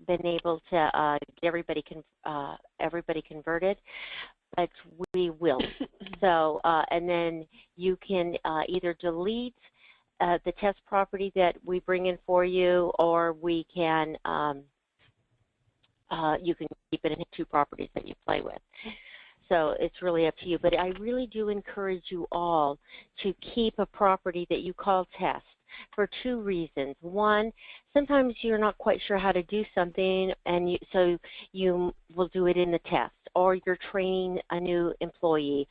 been able to get everybody converted, but we will. So, and then you can either delete the test property that we bring in for you, or we can you can keep it in 2 properties that you play with. So it's really up to you. But I really do encourage you all to keep a property that you call test for 2 reasons. One, sometimes you're not quite sure how to do something, and so you will do it in the test, or you're training a new employee,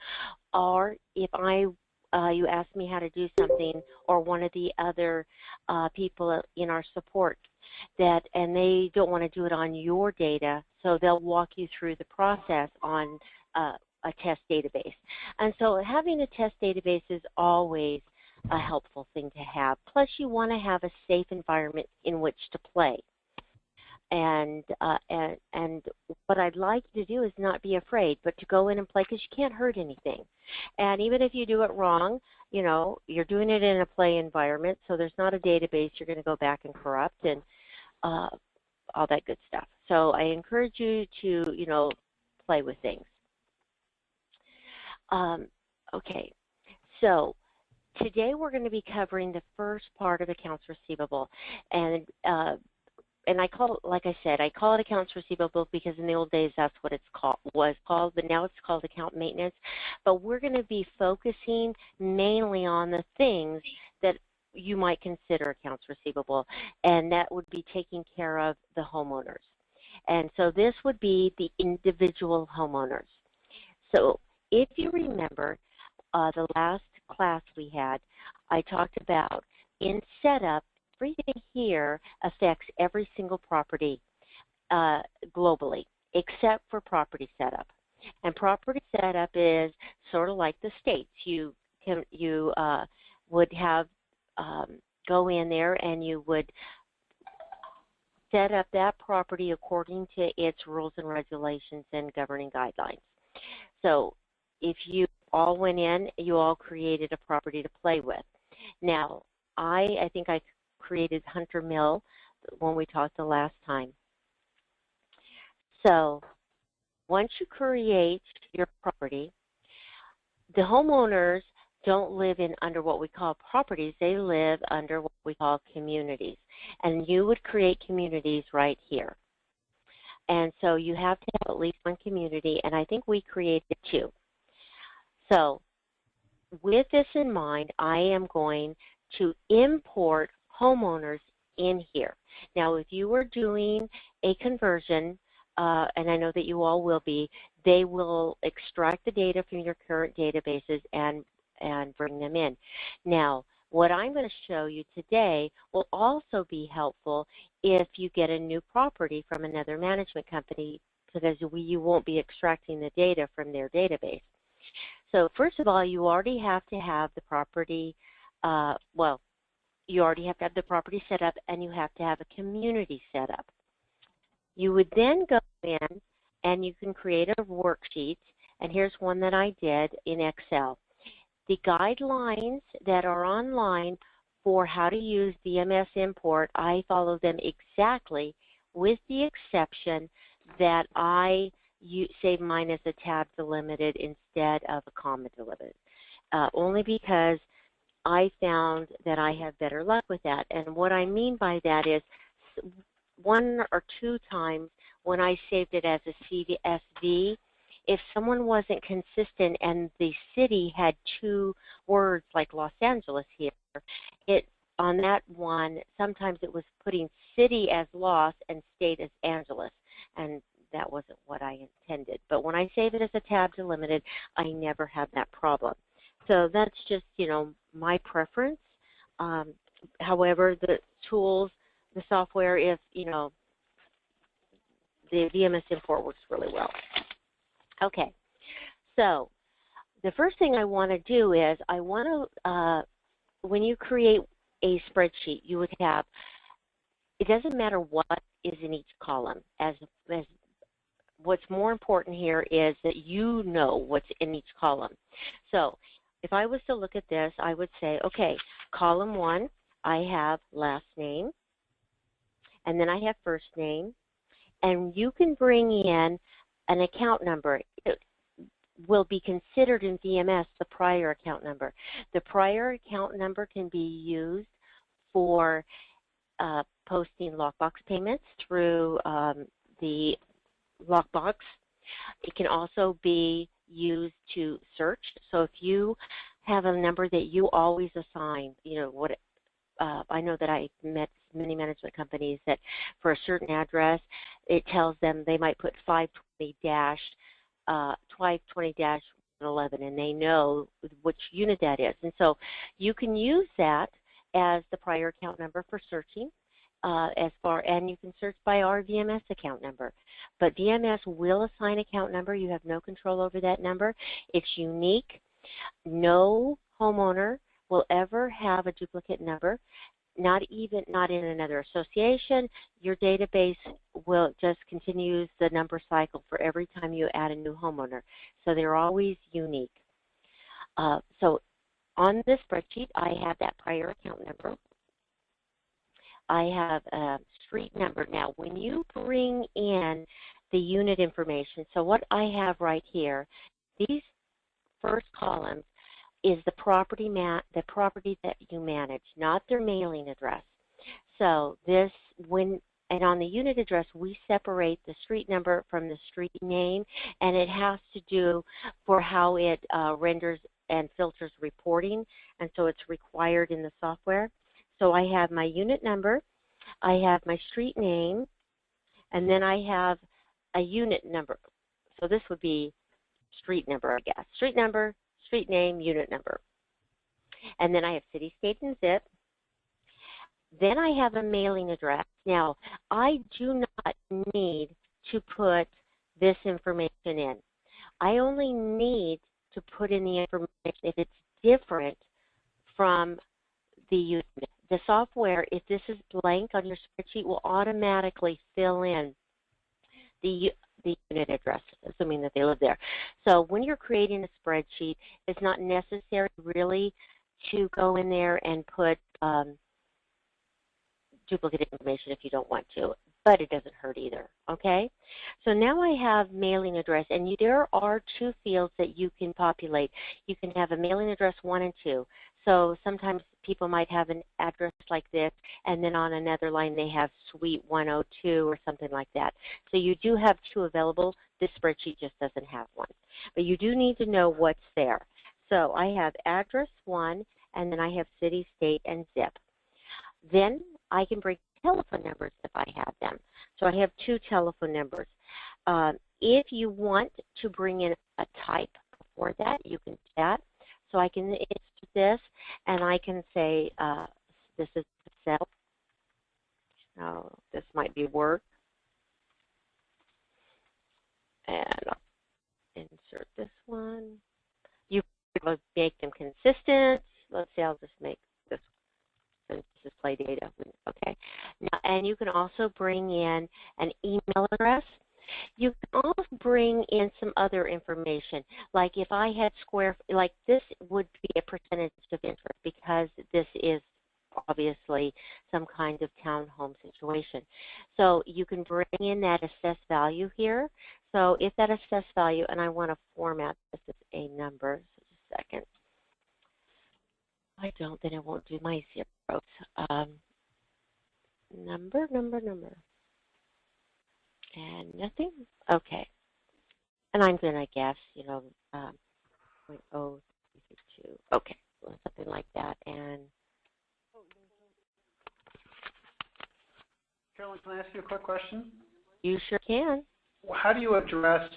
or if you ask me how to do something, or one of the other people in our support and they don't want to do it on your data, so they'll walk you through the process on a test database. And so having a test database is always a helpful thing to have. Plus, you want to have a safe environment in which to play. And what I'd like you to do is not be afraid, but to go in and play, because you can't hurt anything. And even if you do it wrong, you know, you're doing it in a play environment, so there's not a database you're going to go back and corrupt and all that good stuff. So I encourage you to, you know, play with things. Okay, so today we're going to be covering the first part of accounts receivable, and I call it, like I said, I call it accounts receivable because in the old days that's what it was called, but now it's called account maintenance. But we're going to be focusing mainly on the things that you might consider accounts receivable, and that would be taking care of the homeowners. And so this would be the individual homeowners. So if you remember the last class we had, I talked about in setup, everything here affects every single property globally, except for property setup. And property setup is sort of like the states. You would have go in there and you would set up that property according to its rules and regulations and governing guidelines. So if you all went in, you all created a property to play with. Now, I think I created Hunter Mill when we talked the last time. So once you create your property, the homeowners don't live under what we call properties. They live under what we call communities. And you would create communities right here. And so you have to have at least 1 community, and I think we created 2. So with this in mind, I am going to import homeowners in here. Now, if you are doing a conversion, and I know that you all will be, they will extract the data from your current databases and bring them in. Now, what I'm going to show you today will also be helpful if you get a new property from another management company, because you won't be extracting the data from their database. So first of all, you already have to have the property, you already have to have the property set up, and you have to have a community set up. You would then go in and you can create a worksheet, and here's one that I did in Excel. The guidelines that are online for how to use VMS import, I follow them exactly, with the exception that I save mine as a tab delimited instead of a comma delimited, only because I found that I have better luck with that. And what I mean by that is 1 or 2 times when I saved it as a CSV, if someone wasn't consistent and the city had 2 words like Los Angeles here, on that one, sometimes it was putting city as Los and state as Angeles, and that wasn't what I intended. But when I save it as a tab delimited, I never have that problem. So that's just, you know, my preference. However, the tools, the software, if, you know, the VMS import works really well. Okay, so the first thing I want to do is I want to, when you create a spreadsheet, you would have, it doesn't matter what is in each column. As what's more important here is that you know what's in each column. So if I was to look at this, I would say, okay, column 1, I have last name, and then I have first name, and you can bring in an account number. It will be considered in VMS the prior account number. The prior account number can be used for posting lockbox payments through the lockbox. It can also be used to search. So if you have a number that you always assign, I know that I met many management companies that for a certain address, it tells them they might put 520-11, and they know which unit that is. And so you can use that as the prior account number for searching. And you can search by our VMS account number. But VMS will assign account number. You have no control over that number. It's unique. No homeowner will ever have a duplicate number, not in another association. Your database will just continues the number cycle for every time you add a new homeowner. So they're always unique. So on this spreadsheet, I have that prior account number. I have a street number. Now, when you bring in the unit information, so what I have right here, these first columns is the property that you manage, not their mailing address. So and on the unit address, we separate the street number from the street name, and it has to do for how it renders and filters reporting, and so it's required in the software. So I have my unit number, I have my street name, and then I have a unit number. So this would be street number, I guess. Street number, street name, unit number. And then I have city, state, and zip. Then I have a mailing address. Now, I do not need to put this information in. I only need to put in the information if it's different from the unit. The software, if this is blank on your spreadsheet, will automatically fill in the unit address, assuming that they live there. So when you're creating a spreadsheet, it's not necessary really to go in there and put duplicate information if you don't want to, but it doesn't hurt either, okay? So now I have mailing address, and there are two fields that you can populate. You can have a mailing address 1 and 2. So sometimes people might have an address like this, and then on another line they have suite 102 or something like that. So you do have 2 available. This spreadsheet just doesn't have 1. But you do need to know what's there. So I have address 1, and then I have city, state, and zip. Then I can bring telephone numbers if I have them. So I have 2 telephone numbers. If you want to bring in a type before that, you can do that. So I can insert this, and I can say this is cell. Oh, this might be Word. And I'll insert this one. You can make them consistent. Let's say I'll just make this display data. Okay. Now, and you can also bring in an email address. You can also bring in some other information, like if I had like this would be a percentage of interest because this is obviously some kind of townhome situation. So you can bring in that assessed value here. So if that assessed value, and I want to format this as a number, so just a second. If I don't, then it won't do my zeros. Number. And nothing? Okay. And I'm going to guess, 0.032. Okay, well, something like that. And Carolyn, can I ask you a quick question? You sure can. How do you address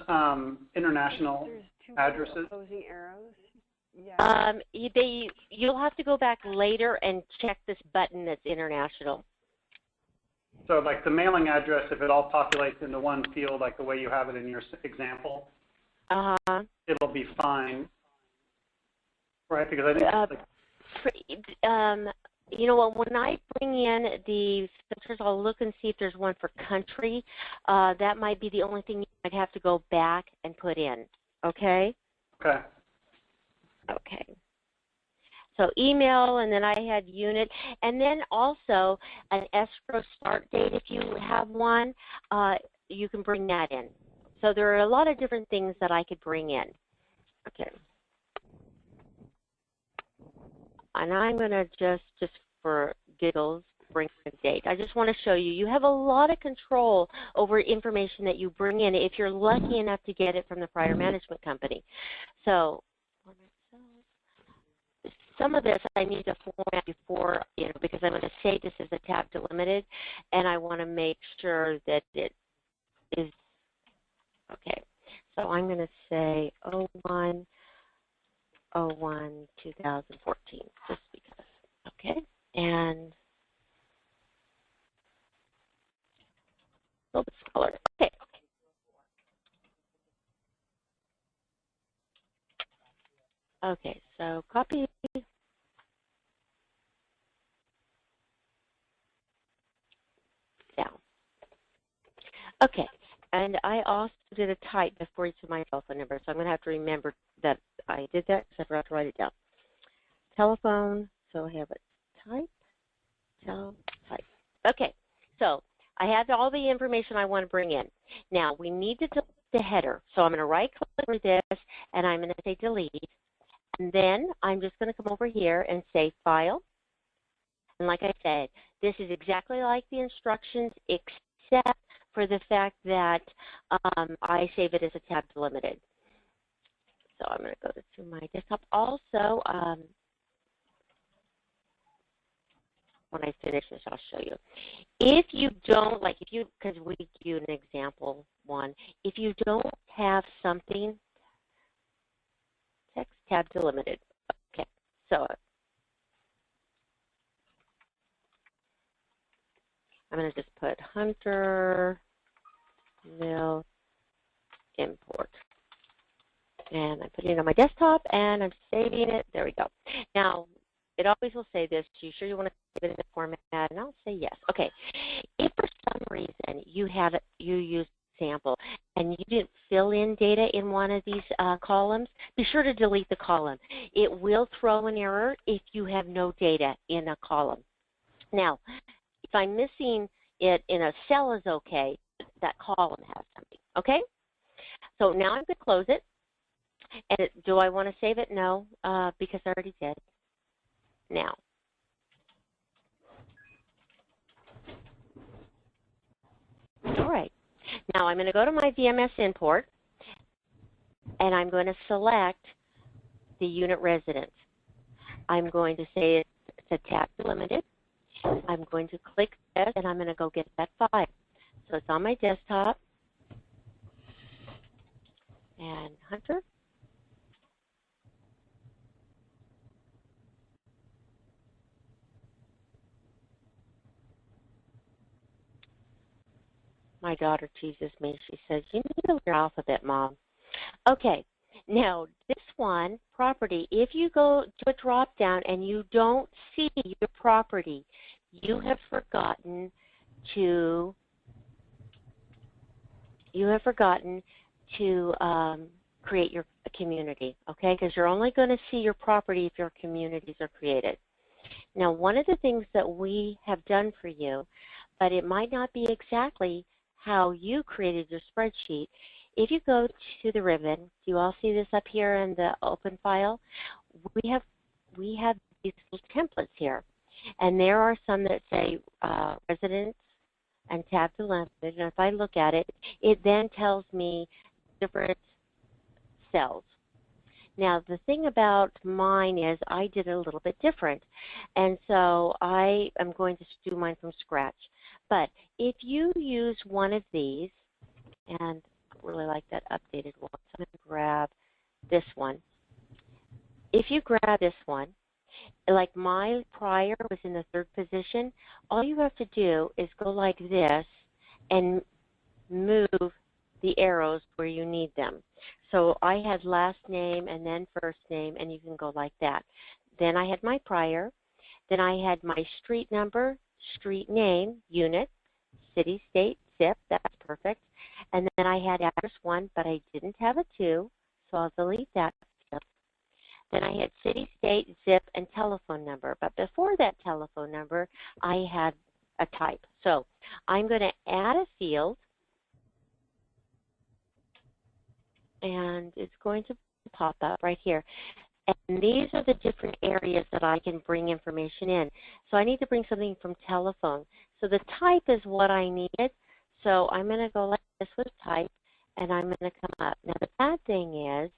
international addresses? Opposing arrows. Yeah. You'll have to go back later and check this button that's international. So like the mailing address, if it all populates into one field like the way you have it in your example, it'll be fine, right? Because I think you know what, when I bring in the filters, I'll look and see if there's one for country. That might be the only thing you might have to go back and put in, okay? Okay. Okay. So email, and then I had unit, and then also an escrow start date if you have one. you can bring that in. So there are a lot of different things that I could bring in. Okay. And I'm going to just for giggles, bring in a date. I just want to show you, you have a lot of control over information that you bring in if you're lucky enough to get it from the prior management company. So some of this I need to format before, because I'm going to say this is a tab delimited, and I want to make sure that it is, okay. So I'm going to say 01/01/2014, just because, okay? And a little bit smaller, okay. Okay, so copy down. Okay, and I also did a type before each of my telephone numbers, so I'm going to have to remember that I did that because I forgot to write it down. Telephone, so I have a type, type. Okay, so I have all the information I want to bring in. Now, we need to delete the header, so I'm going to right-click over this, and I'm going to say delete, and then I'm just going to come over here and say File. And like I said, this is exactly like the instructions, except for the fact that I save it as a tab delimited. So I'm going to go to my desktop. Also, when I finish this, I'll show you. If you don't, like if you, because we give you an example one, if you don't have something, text tab delimited. Okay, so I'm going to just put Hunter Mill import. And I'm putting it on my desktop, and I'm saving it. There we go. Now, it always will say this. You sure you want to save it in the format? And I'll say yes. Okay. If for some reason you use sample and you didn't fill in data in one of these columns, be sure to delete the column. It will throw an error if you have no data in a column. Now, if I'm missing it in a cell is okay, that column has something. Okay? So now I'm going to close it. And do I want to save it? No, because I already did. Now, all right. Now I'm going to go to my VMS import, and I'm going to select the unit residence. I'm going to say it's a tab delimited. I'm going to click this, and I'm going to go get that file. So it's on my desktop. And Hunter. My daughter teases me. She says, you need to learn your alphabet, Mom. Okay, now this one, property, if you go to a drop down and you don't see your property, you have forgotten to create your community, okay? Because you're only going to see your property if your communities are created. Now, one of the things that we have done for you, but it might not be exactly how you created your spreadsheet. If you go to the ribbon, do you all see this up here in the open file? We have these little templates here, and there are some that say residents and tab delimited. And if I look at it, it then tells me different cells. Now, the thing about mine is I did it a little bit different, and so I am going to do mine from scratch. But if you use one of these, and I really like that updated one, so I'm going to grab this one. If you grab this one, like my prior was in the 3rd position, all you have to do is go like this and move the arrows where you need them. So I had last name and then first name, and you can go like that. Then I had my prior. Then I had my street number, street name, unit, city, state, zip. That's perfect. And then I had address 1, but I didn't have a 2, so I'll delete that. Then I had city, state, zip, and telephone number. But before that telephone number, I had a type. So I'm going to add a field. and it's going to pop up right here. And these are the different areas that I can bring information in. So I need to bring something from telephone. So the type is what I needed. So I'm going to go like this with type, and I'm going to come up. Now the bad thing is,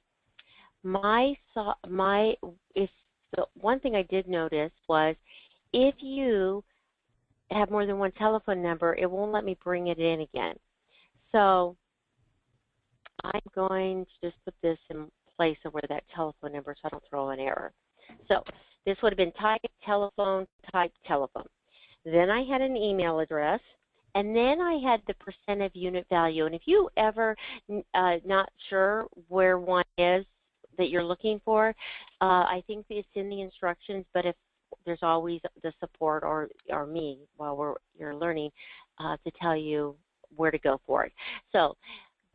if the one thing I did notice was, if you have more than one telephone number, it won't let me bring it in again. So I'm going to just put this in place of where that telephone number so I don't throw an error. So this would have been type telephone, type telephone. Then I had an email address, and then I had the percent of unit value. And if you ever not sure where one is that you're looking for, I think it's in the instructions, but if there's always the support or me while you're learning to tell you where to go for it. So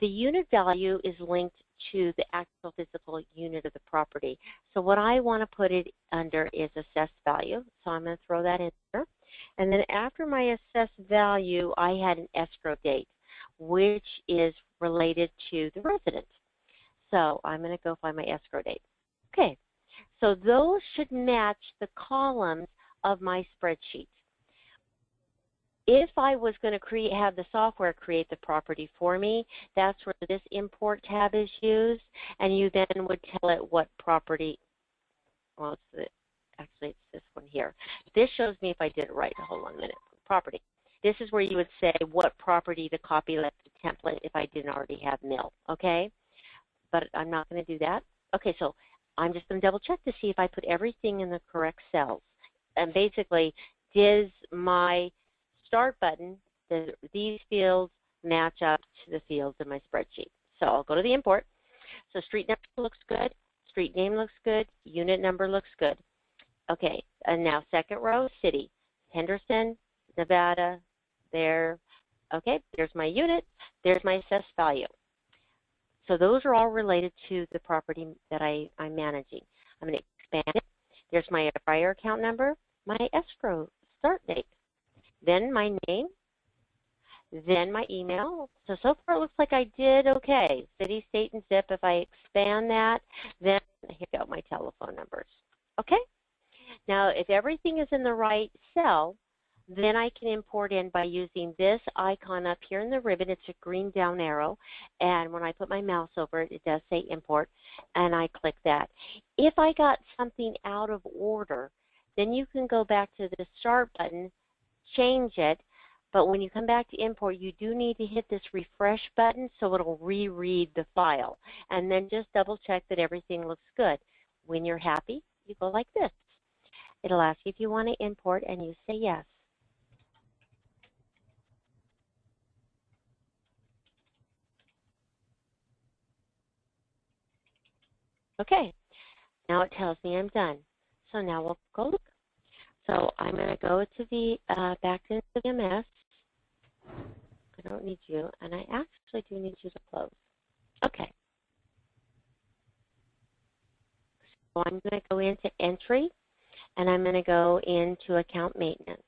the unit value is linked to the actual physical unit of the property. So what I want to put it under is assessed value. So I'm going to throw that in there. And then after my assessed value, I had an escrow date, which is related to the resident. So I'm going to go find my escrow date. Okay, so those should match the columns of my spreadsheet. If I was going to have the software create the property for me, that's where this import tab is used, and you then would tell it what property. Well, actually, it's this one here. This shows me if I did it right. Hold on a minute. Property. This is where you would say what property to copy like the template if I didn't already have mill. Okay, but I'm not going to do that. Okay, so I'm just going to double check to see if I put everything in the correct cells. And basically, does my start button, these fields match up to the fields in my spreadsheet? So I'll go to the import. So street number looks good, street name looks good, unit number looks good. Okay, and now second row, city, Henderson, Nevada, there. Okay, there's my unit, there's my assessed value. So those are all related to the property that I'm managing. I'm going to expand it. There's my prior account number, my escrow start date, then my name, then my email. So far it looks like I did okay. City, state, and zip. If I expand that, then here go my telephone numbers. Okay? Now, if everything is in the right cell, then I can import in by using this icon up here in the ribbon. It's a green down arrow, and when I put my mouse over it, it does say import, and I click that. If I got something out of order, then you can go back to the start button, change it, but when you come back to import, you do need to hit this refresh button so it'll reread the file, and then just double check that everything looks good. When you're happy, you go like this. It'll ask you if you want to import, and you say yes. Okay, now it tells me I'm done. So now we'll go look. So I'm going to go to the back into the MS. I don't need you, and I actually do need you to close. Okay. So I'm going to go into entry, and I'm going to go into account maintenance.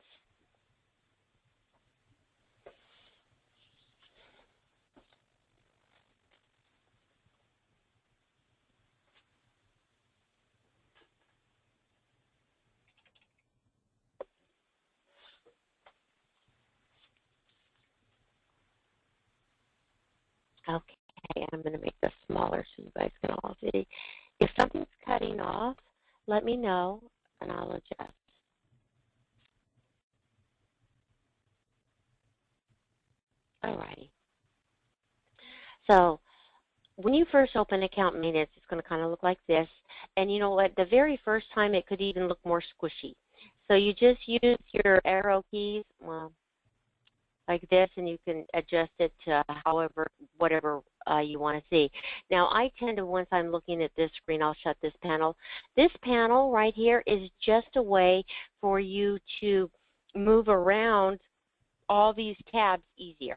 Okay, I'm going to make this smaller so you guys can all see. If something's cutting off, let me know, and I'll adjust. All righty. So when you first open account maintenance, it's going to kind of look like this. And you know what? The very first time, it could even look more squishy. So you just use your arrow keys, well, like this, and you can adjust it to whatever you want to see. Now, I tend to, once I'm looking at this screen, I'll shut this panel. This panel right here is just a way for you to move around all these tabs easier.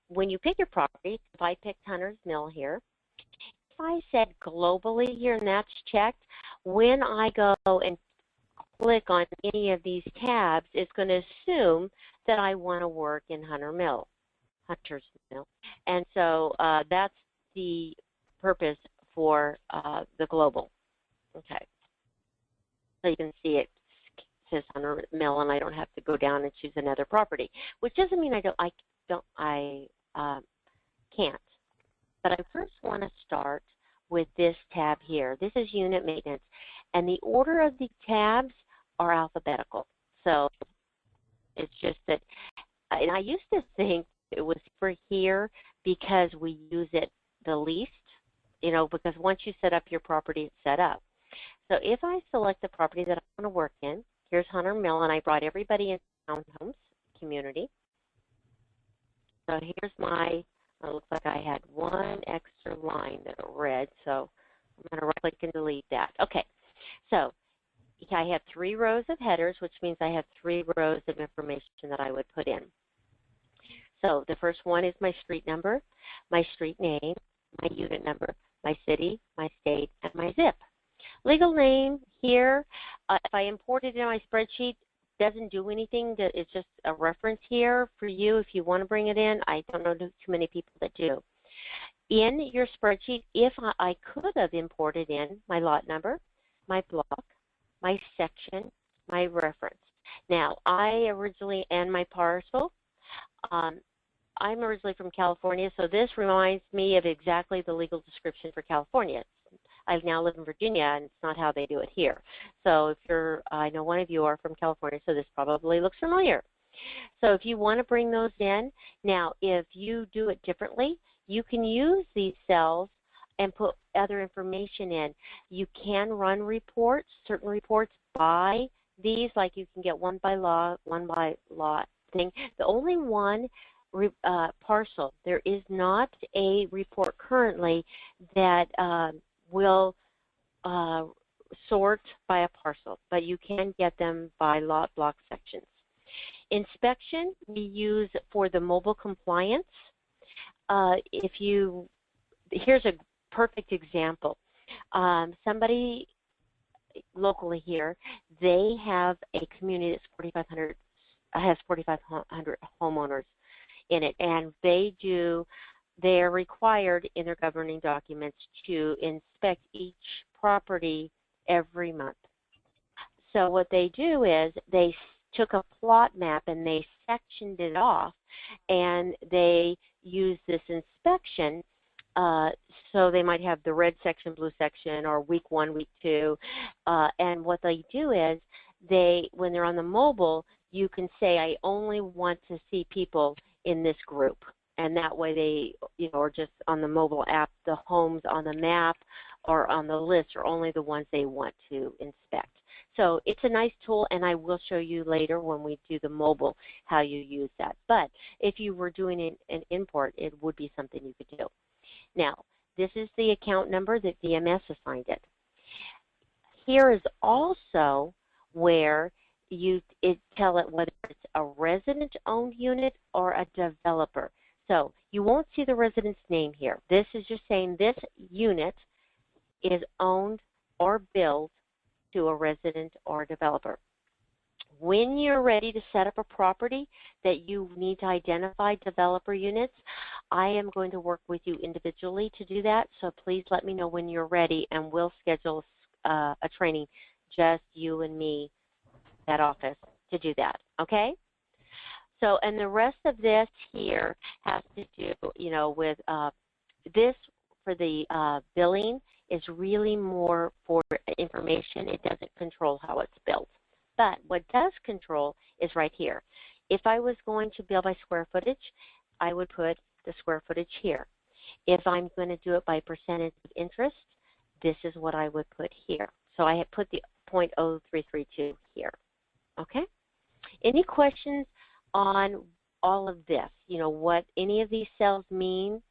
When you pick your property, if I picked Hunter's Mill here, if I said globally here and that's checked, when I go and click on any of these tabs, it's going to assume that I want to work in Hunter's Mill. And so that's the purpose for the global. Okay. So you can see it says Hunter Mill, and I don't have to go down and choose another property, which doesn't mean I can't. But I first want to start with this tab here. This is unit maintenance, and the order of the tabs are alphabetical. So it's just that, and I used to think it was for here because we use it the least, you know, because once you set up your property, it's set up. So if I select the property that I want to work in, here's Hunter Mill, and I brought everybody in townhomes community. So here's my, it looks like I had one extra line that I read, so I'm going to right-click and delete that. Okay, so I have 3 rows of headers, which means I have 3 rows of information that I would put in. So the first one is my street number, my street name, my unit number, my city, my state, and my zip. Legal name here, if I import it in my spreadsheet, doesn't do anything. It's just a reference here for you if you want to bring it in. I don't know too many people that do. In your spreadsheet, if I could have imported in my lot number, my block, my section, my reference. Now, and my parcel, I'm originally from California, so this reminds me of exactly the legal description for California. I now live in Virginia, and it's not how they do it here. So if I know one of you are from California, so this probably looks familiar. So if you want to bring those in, now if you do it differently, you can use these cells and put other information in. You can run reports, certain reports by these, like you can get one by lot thing. The only one parcel, there is not a report currently that will sort by a parcel, but you can get them by lot block sections. Inspection we use for the mobile compliance. Here's a perfect example. Somebody locally here, they have a community that's 4,500 homeowners in it, and they're required in their governing documents to inspect each property every month. So what they do is they took a plot map and they sectioned it off, and they use this inspection. So they might have the red section, blue section, or week 1, week 2. And what they do is when they're on the mobile, you can say, I only want to see people in this group. And that way they, or just on the mobile app, the homes on the map or on the list are only the ones they want to inspect. So it's a nice tool, and I will show you later when we do the mobile how you use that. But if you were doing an import, it would be something you could do. Now, this is the account number that DMS assigned it. Here is also where you tell it whether it's a resident-owned unit or a developer. So you won't see the resident's name here. This is just saying this unit is owned or billed to a resident or a developer. When you're ready to set up a property that you need to identify developer units, I am going to work with you individually to do that. So please let me know when you're ready, and we'll schedule a training, just you and me, that office, to do that, okay? So, and the rest of this here has to do, with this for the billing is really more for information. It doesn't control how it's built. But what does control is right here. If I was going to bill by square footage, I would put the square footage here. If I'm going to do it by percentage of interest, this is what I would put here. So I have put the 0.0332 here, okay? Any questions on all of this? What any of these cells mean?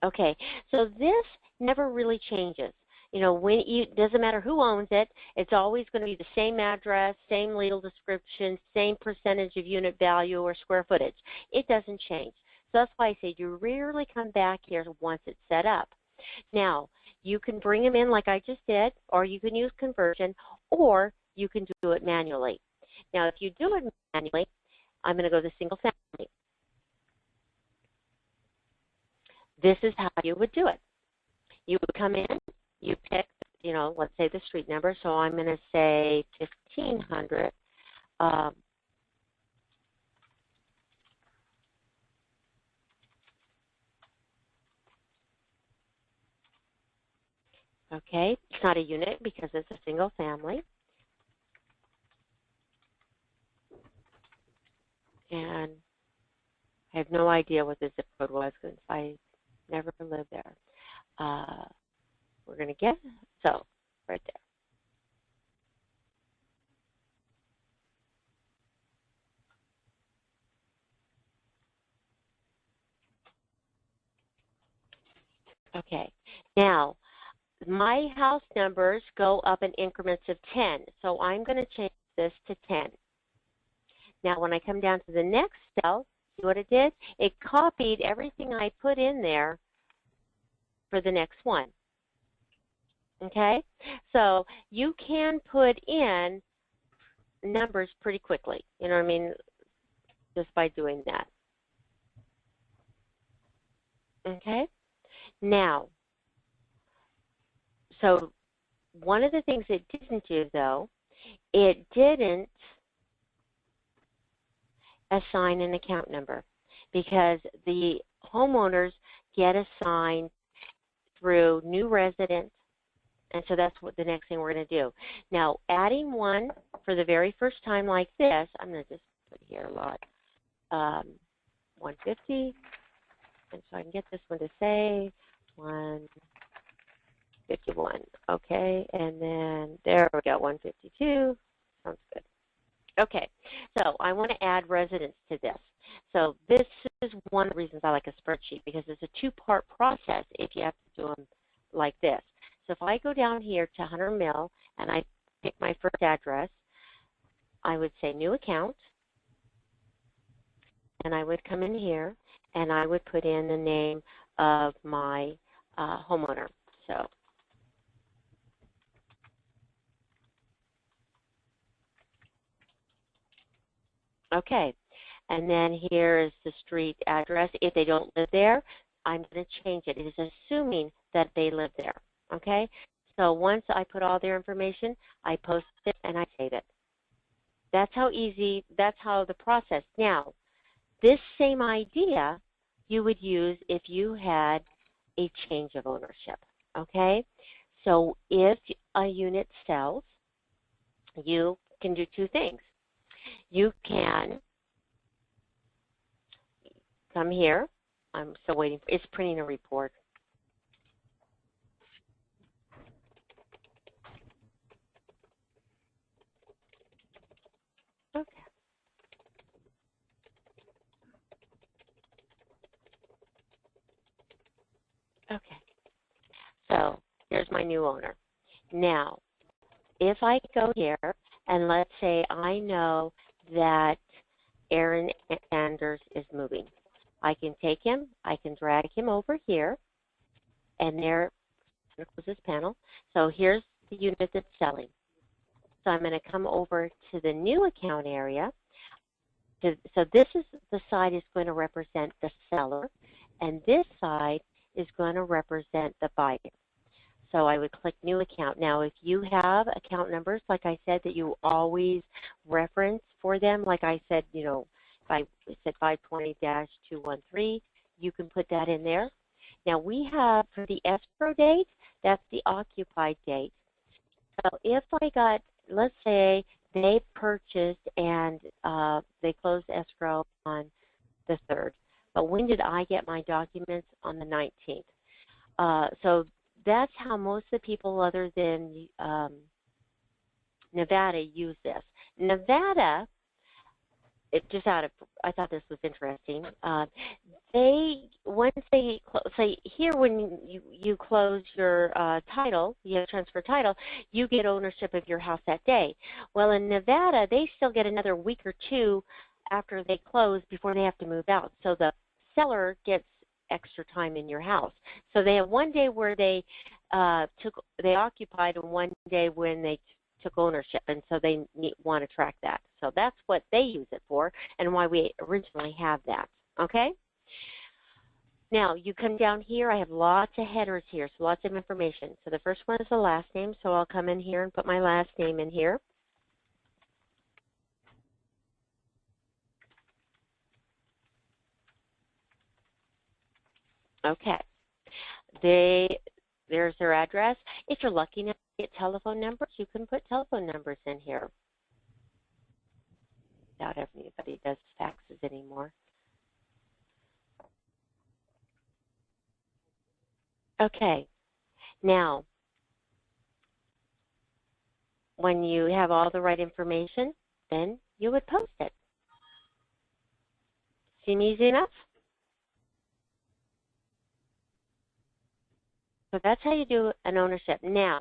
Okay, so this never really changes. Doesn't matter who owns it, it's always going to be the same address, same legal description, same percentage of unit value or square footage. It doesn't change. So that's why I say you rarely come back here once it's set up. Now, you can bring them in like I just did, or you can use conversion, or you can do it manually. Now, if you do it manually, I'm going to go to single family. this is how you would do it. You would come in, you pick, let's say the street number. So I'm going to say 1500. Okay, it's not a unit because it's a single family. And I have no idea what the zip code was because I never lived there. We're going to get, so right there. Okay, now my house numbers go up in increments of 10, so I'm going to change this to 10. Now when I come down to the next cell, see what it did? It copied everything I put in there for the next one. Okay, so you can put in numbers pretty quickly, you know what I mean, just by doing that. Okay, now, so one of the things it didn't do, though, it didn't assign an account number because the homeowners get assigned through new residents, and so that's what the next thing we're going to do. Now, adding one for the very first time like this, I'm going to just put here a lot, 150, and so I can get this one to say 151. Okay, and then there we go, 152. Sounds good. Okay, so I want to add residents to this. So this is one of the reasons I like a spreadsheet, because it's a two-part process if you have to do them like this. So if I go down here to Hunter Mill and I pick my first address, I would say new account, and I would come in here and I would put in the name of my homeowner. So okay, and then here is the street address. If they don't live there, I'm going to change it. It is assuming that they live there, okay? So once I put all their information, I post it and I save it. That's how easy, that's how the process. Now, this same idea you would use if you had a change of ownership, okay? So if a unit sells, you can do two things. You can come here. I'm still waiting. It's printing a report. Okay. Okay. So here's my new owner. Now, if I go here and let's say I know that Aaron Sanders is moving, I can take him, I can drag him over here, and there is this panel. So here's the unit that's selling. So I'm going to come over to the new account area. So this is the side is going to represent the seller, and this side is going to represent the buyer. So I would click new account. Now, if you have account numbers, like I said, that you always reference for them, like I said, you know, if I said 520-213, you can put that in there. Now, we have for the escrow date, that's the occupied date. So if I got, let's say they purchased and they closed escrow on the 3rd, but when did I get my documents? On the 19th. So that's how most of the people other than Nevada use this. Nevada, I thought this was interesting. Once they say here, when you close your title, you have transfer title, you get ownership of your house that day. Well, in Nevada, they still get another week or two after they close before they have to move out. So the seller gets extra time in your house. So they have one day where they occupied, and one day when they took ownership, and so they want to track that. So that's what they use it for, and why we originally have that. Okay. Now, you come down here. I have lots of headers here, so lots of information. So the first one is the last name, so I'll come in here and put my last name in here. Okay. There's their address. If you're lucky enough to get telephone numbers, you can put telephone numbers in here. Not everybody does faxes anymore. Okay. Now, when you have all the right information, then you would post it. Seem easy enough? So that's how you do an ownership. Now,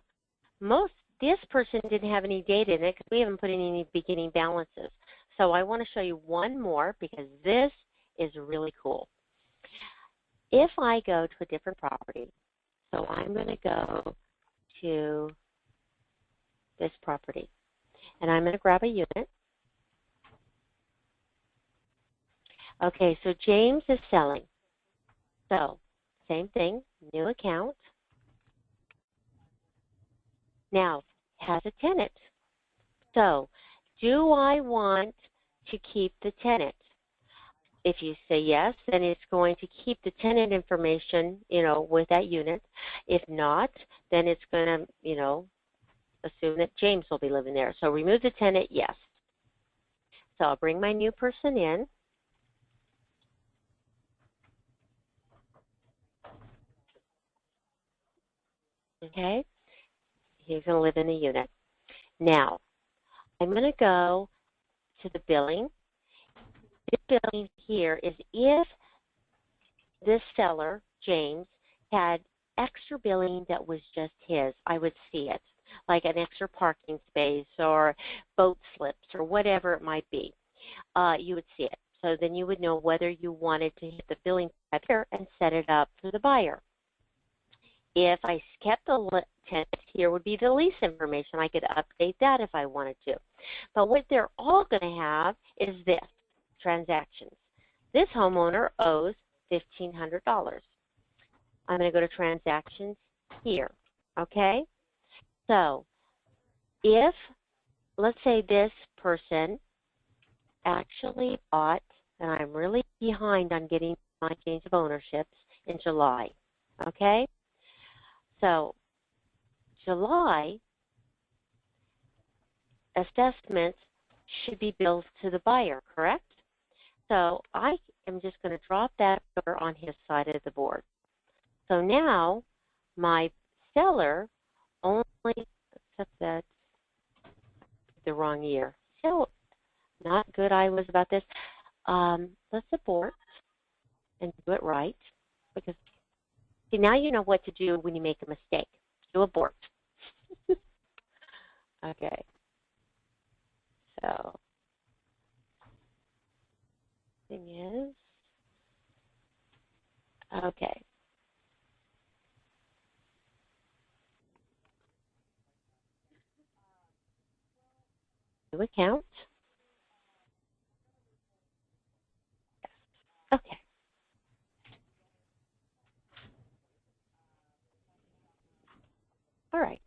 this person didn't have any data in it because we haven't put in any beginning balances. So I want to show you one more because this is really cool. If I go to a different property, so I'm going to go to this property, and I'm going to grab a unit. Okay, so James is selling. So same thing, new account. Now, has a tenant. So, do I want to keep the tenant? If you say yes, then it's going to keep the tenant information, with that unit. If not, then it's going to, assume that James will be living there. So remove the tenant, yes. So I'll bring my new person in. Okay, he's going to live in the unit. Now, I'm going to go to the billing. This billing here is if this seller, James, had extra billing that was just his, I would see it, like an extra parking space or boat slips or whatever it might be. You would see it. So then you would know whether you wanted to hit the billing tab here and set it up for the buyer. If I kept the tenant, here would be the lease information. I could update that if I wanted to. But what they're all going to have is this, transactions. This homeowner owes $1,500. I'm going to go to transactions here, okay? So if, let's say this person actually bought, and I'm really behind on getting my change of ownerships in July, okay? So July assessments should be billed to the buyer, correct? So I am just going to drop that over on his side of the board. So now my seller only, except that's the wrong year. So not good I was about this. Let's abort and do it right, because see, now you know what to do when you make a mistake. You abort. Okay. So thing is, okay. New account. Okay. All right.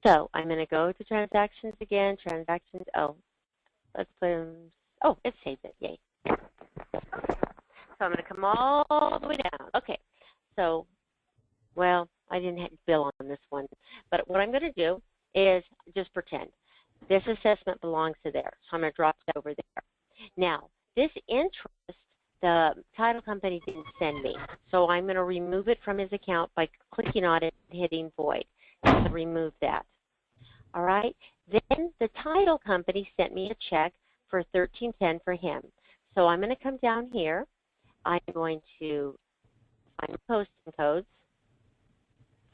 So I'm going to go to transactions again. Transactions. Oh, let's put them. Oh, it saved it. Yay. So I'm going to come all the way down. Okay. So, well, I didn't have bill on this one, but what I'm going to do is just pretend this assessment belongs to there. So I'm going to drop that over there. Now, this interest, the title company didn't send me, so I'm going to remove it from his account by clicking on it and hitting void. To remove that. All right. Then the title company sent me a check for $1,310 for him. So I'm going to come down here. I'm going to find the posting codes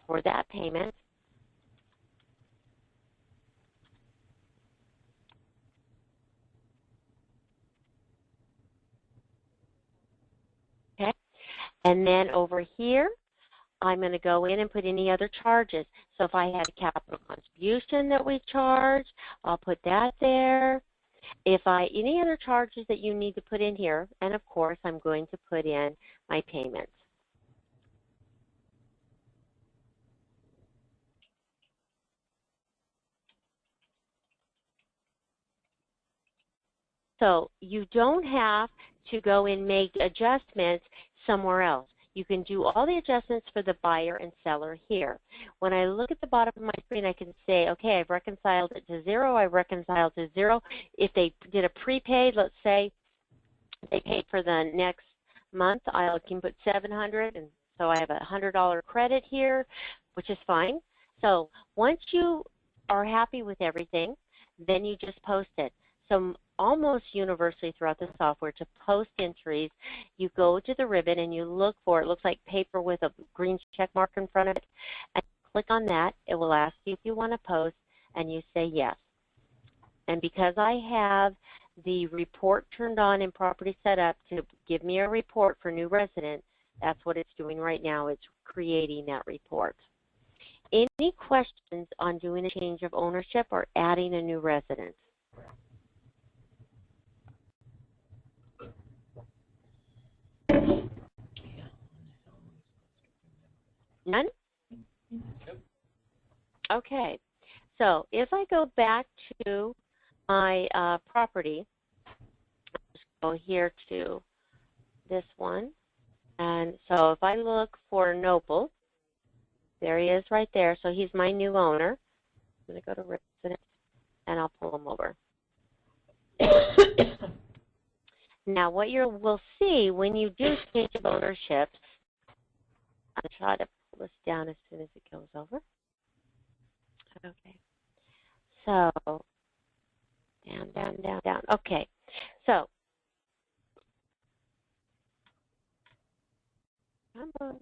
for that payment. Okay. And then over here, I'm going to go in and put any other charges. So if I had a capital contribution that we charge, I'll put that there. If any other charges that you need to put in here, and of course I'm going to put in my payments. So you don't have to go and make adjustments somewhere else. You can do all the adjustments for the buyer and seller here. When I look at the bottom of my screen, I can say, okay, I've reconciled it to zero, I've reconciled to zero. If they did a prepaid, let's say they paid for the next month, I can put $700, and so I have a $100 credit here, which is fine. So once you are happy with everything, then you just post it. So almost universally throughout the software, to post entries, you go to the ribbon and you look for, it looks like paper with a green check mark in front of it, and click on that. It will ask you if you want to post, and you say yes. And because I have the report turned on in property setup to give me a report for new residents, that's what it's doing right now. It's creating that report. Any questions on doing a change of ownership or adding a new resident? None? Okay. So if I go back to my property, I'll just go here to this one. And so if I look for Noble, there he is right there. So he's my new owner. I'm going to go to resident, and I'll pull him over. Now, what you will see when you do change of ownership, I'll try to pull this down as soon as it goes over. Okay. So, down, down, down, down. Okay. So, come on.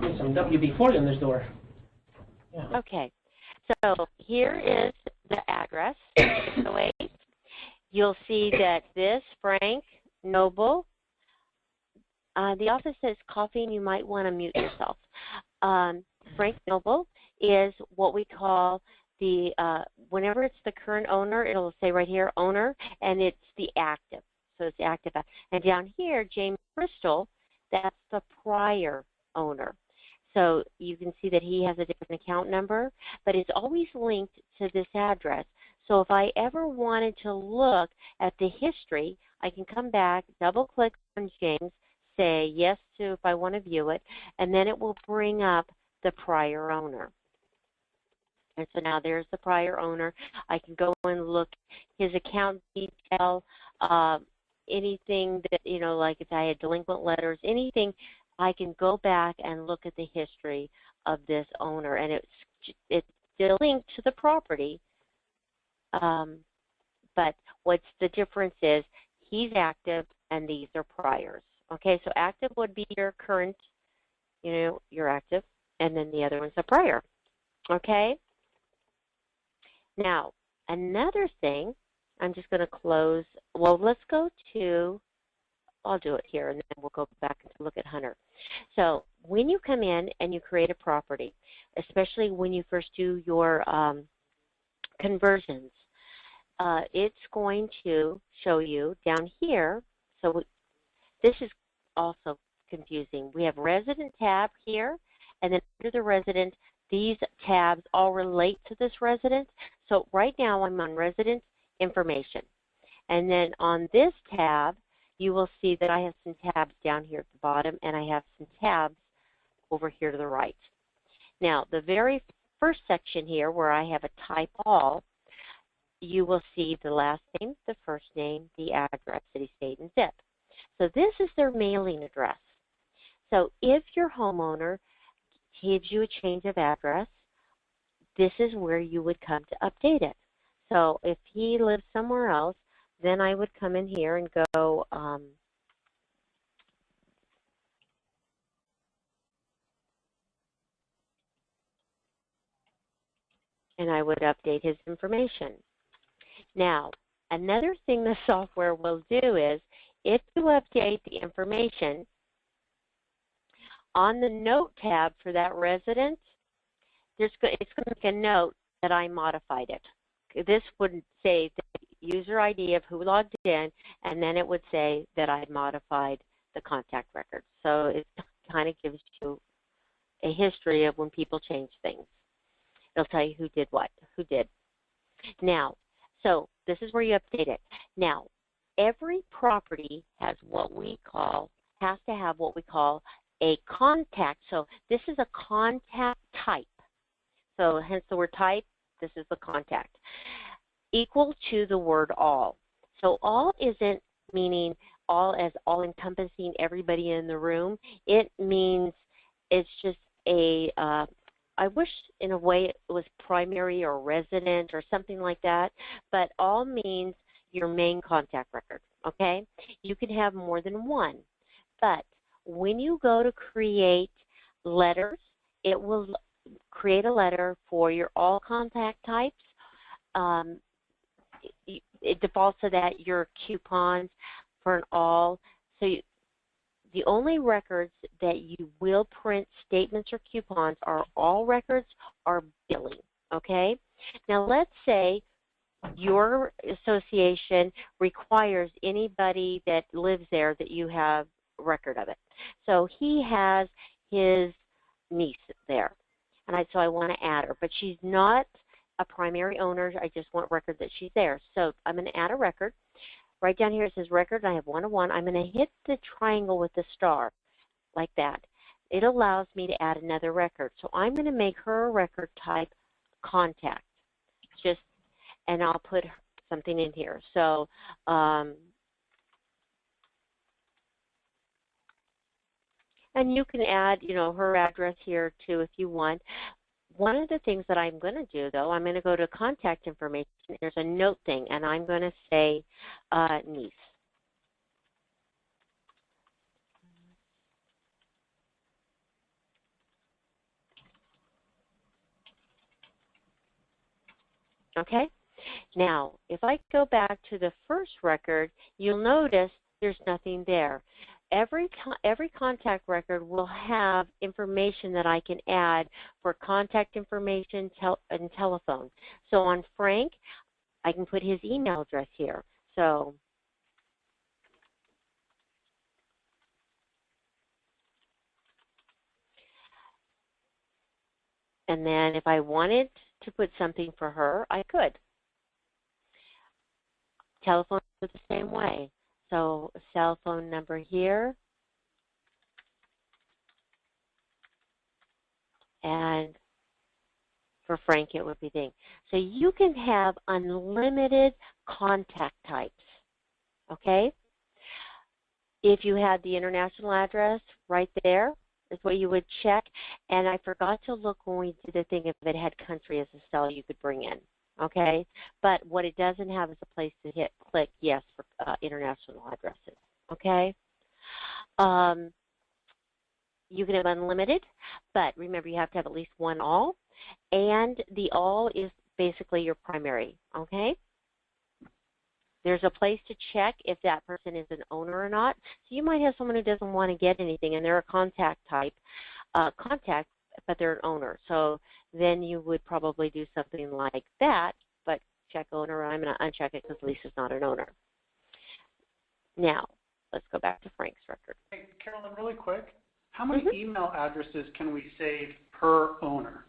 There's some WB-40 on this door. Yeah. Okay. So, here is the address. 608. You'll see that this, Frank Noble, the office says coffee, and you might want to mute yourself. Frank Noble is what we call the, whenever it's the current owner, it'll say right here, owner, and it's the active. So it's active. And down here, James Bristol, that's the prior owner. So you can see that he has a different account number, but it's always linked to this address. So if I ever wanted to look at the history, I can come back, double-click on James, say yes to if I want to view it, and then it will bring up the prior owner. And so now there's the prior owner. I can go and look his account detail, anything that, you know, like if I had delinquent letters, anything, I can go back and look at the history of this owner. And it's still linked to the property, but what's the difference is he's active and these are priors. Okay, so active would be your current, you know, you're active, and then the other one's a prior. Okay? Now, another thing, I'm just going to close. Well, let's go to, I'll do it here, and then we'll go back and look at Hunter. So when you come in and you create a property, especially when you first do your conversions, it's going to show you down here. So this is also confusing. We have resident tab here, and then under the resident, these tabs all relate to this resident. So right now I'm on resident information. And then on this tab, you will see that I have some tabs down here at the bottom, and I have some tabs over here to the right. Now, the very first section here where I have a type all, you will see the last name, the first name, the address, city, state, and zip. So this is their mailing address. So if your homeowner gives you a change of address, this is where you would come to update it. So if he lives somewhere else, then I would come in here and go and I would update his information. Now, another thing the software will do is if you update the information on the note tab for that resident, it's going to make a note that I modified it. This would say the user ID of who logged in, and then it would say that I had modified the contact record. So it kind of gives you a history of when people change things. It'll tell you who did what, who did. Now, So this is where you update it. Now, every property has to have what we call a contact. So this is a contact type. So hence the word type, this is the contact. Equal to the word all. So all isn't meaning all as all encompassing everybody in the room. It means it's just a, I wish in a way it was primary or resident or something like that, but all means your main contact record, okay? You can have more than one, but when you go to create letters, it will create a letter for your all contact types. It defaults to that, your coupons for an all. So the only records that you will print statements or coupons are all records are billing, okay? Now let's say your association requires anybody that lives there that you have record of it. So he has his niece there, and so I want to add her, but she's not a primary owner. I just want record that she's there. So I'm going to add a record. Right down here it says record, and I have 101. I'm going to hit the triangle with the star like that. It allows me to add another record. So I'm going to make her a record type contact. And I'll put something in here. So and you can add, her address here too if you want. One of the things that I'm going to do, though, I'm going to go to contact information. There's a note thing, and I'm going to say niece. Okay? Now, if I go back to the first record, you'll notice there's nothing there. Every contact record will have information that I can add for contact information and telephone. So on Frank, I can put his email address here. So and then if I wanted to put something for her, I could. Telephone is the same way. So a cell phone number here. And for Frank, it would be thing. So you can have unlimited contact types, okay? If you had the international address right there is what you would check. And I forgot to look when we did the thing if it had country as a cell you could bring in. Okay, but what it doesn't have is a place to click yes for international addresses. Okay, you can have unlimited, but remember you have to have at least one all, and the all is basically your primary. Okay, there's a place to check if that person is an owner or not. So you might have someone who doesn't want to get anything, and they're a contact type, but they're an owner. So then you would probably do something like that, but check owner. I'm going to uncheck it because Lisa's not an owner. Now, let's go back to Frank's record. Hey, Carolyn, really quick, how many email addresses can we save per owner?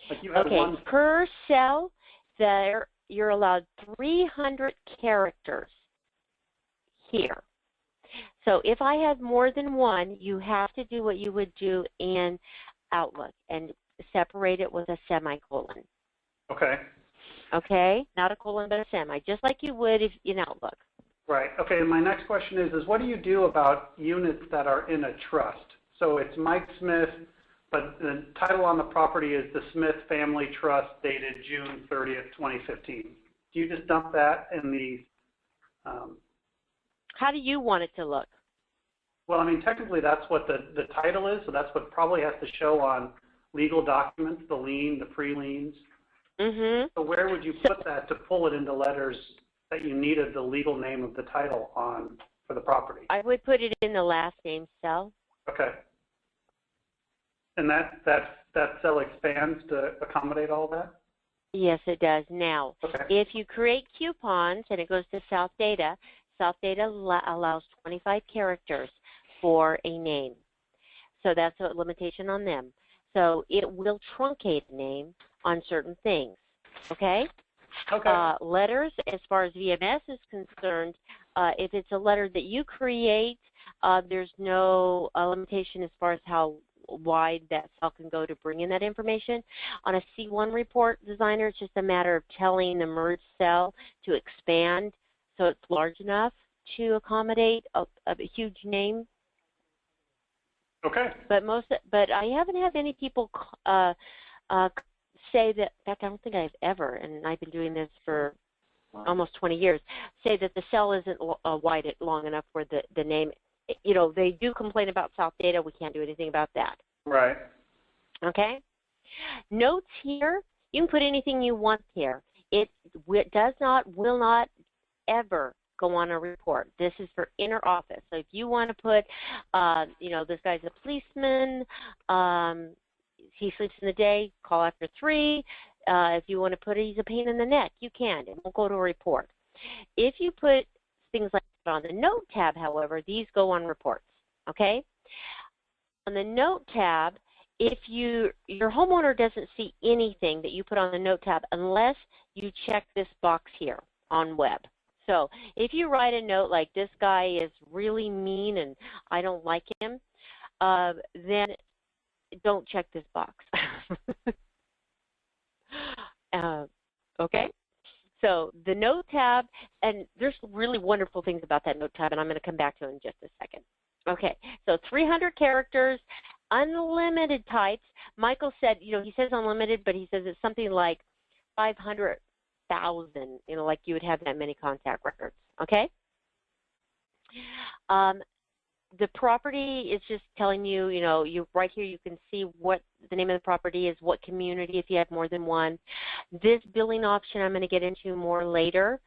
Like you have one per cell, you're allowed 300 characters here. So if I have more than one, you have to do what you would do in Outlook and separate it with a semicolon. Okay. Okay? Not a colon, but a semi, just like you would if in Outlook. Right. Okay, my next question is what do you do about units that are in a trust? So it's Mike Smith, but the title on the property is the Smith Family Trust dated June 30th, 2015. Do you just dump that in the... How do you want it to look? Well, I mean, technically that's what the title is, so that's what probably has to show on legal documents, the lien, the pre-liens. So where would you put that to pull it into letters that you needed the legal name of the title on for the property? I would put it in the last name cell. Okay. And that cell expands to accommodate all that? Yes, it does. Now, okay. If you create coupons and it goes to South Data allows 25 characters for a name. So that's a limitation on them. So it will truncate a name on certain things, okay? Okay. Letters, as far as VMS is concerned, if it's a letter that you create, there's no limitation as far as how wide that cell can go to bring in that information. On a C1 report designer, it's just a matter of telling the merge cell to expand so it's large enough to accommodate a huge name. Okay. But I haven't had any people say that. In fact, I don't think I've ever, and I've been doing this for almost 20 years, say that the cell isn't wide long enough for the name. You know, they do complain about South data. We can't do anything about that. Right. Okay. Notes here. You can put anything you want here. It will not ever go on a report. This is for inner office. So if you want to put, this guy's a policeman, he sleeps in the day, call after 3. If you want to put he's a pain in the neck, you can. It won't go to a report. If you put things like that on the note tab, however, these go on reports, okay? On the note tab, if your homeowner doesn't see anything that you put on the note tab unless you check this box here on web. So if you write a note like this guy is really mean and I don't like him, then don't check this box. Okay? So the note tab, and there's really wonderful things about that note tab, and I'm going to come back to it in just a second. Okay, so 300 characters, unlimited types. Michael said, he says unlimited, but he says it's something like 500,000, like you would have that many contact records, okay? The property is just telling you, you right here you can see what the name of the property is, what community if you have more than one. This billing option I'm going to get into more later.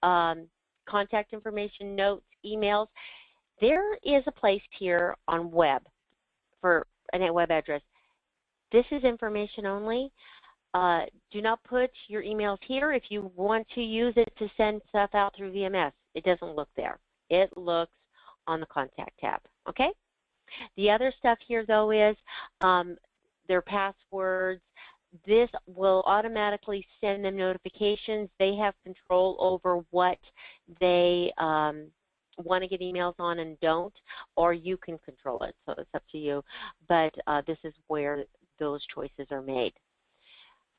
Contact information, notes, emails. There is a place here on web for a web address. This is information only. Do not put your emails here if you want to use it to send stuff out through VMS. It doesn't look there. It looks on the contact tab, okay? The other stuff here, though, is their passwords. This will automatically send them notifications. They have control over what they want to get emails on and don't, or you can control it, so it's up to you. But this is where those choices are made.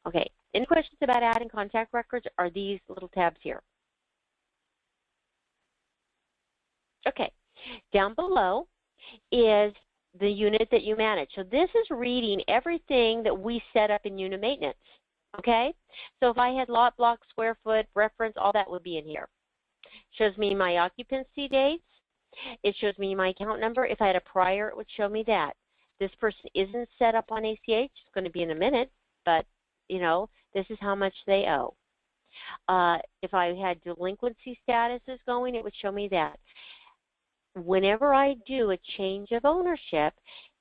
Okay, any questions about adding contact records? Are these little tabs here? Okay. Down below is the unit that you manage. So this is reading everything that we set up in unit maintenance, okay? So if I had lot, block, square foot, reference, all that would be in here. Shows me my occupancy dates. It shows me my account number. If I had a prior, it would show me that. This person isn't set up on ACH. It's going to be in a minute, but, this is how much they owe. If I had delinquency statuses going, it would show me that. Whenever I do a change of ownership,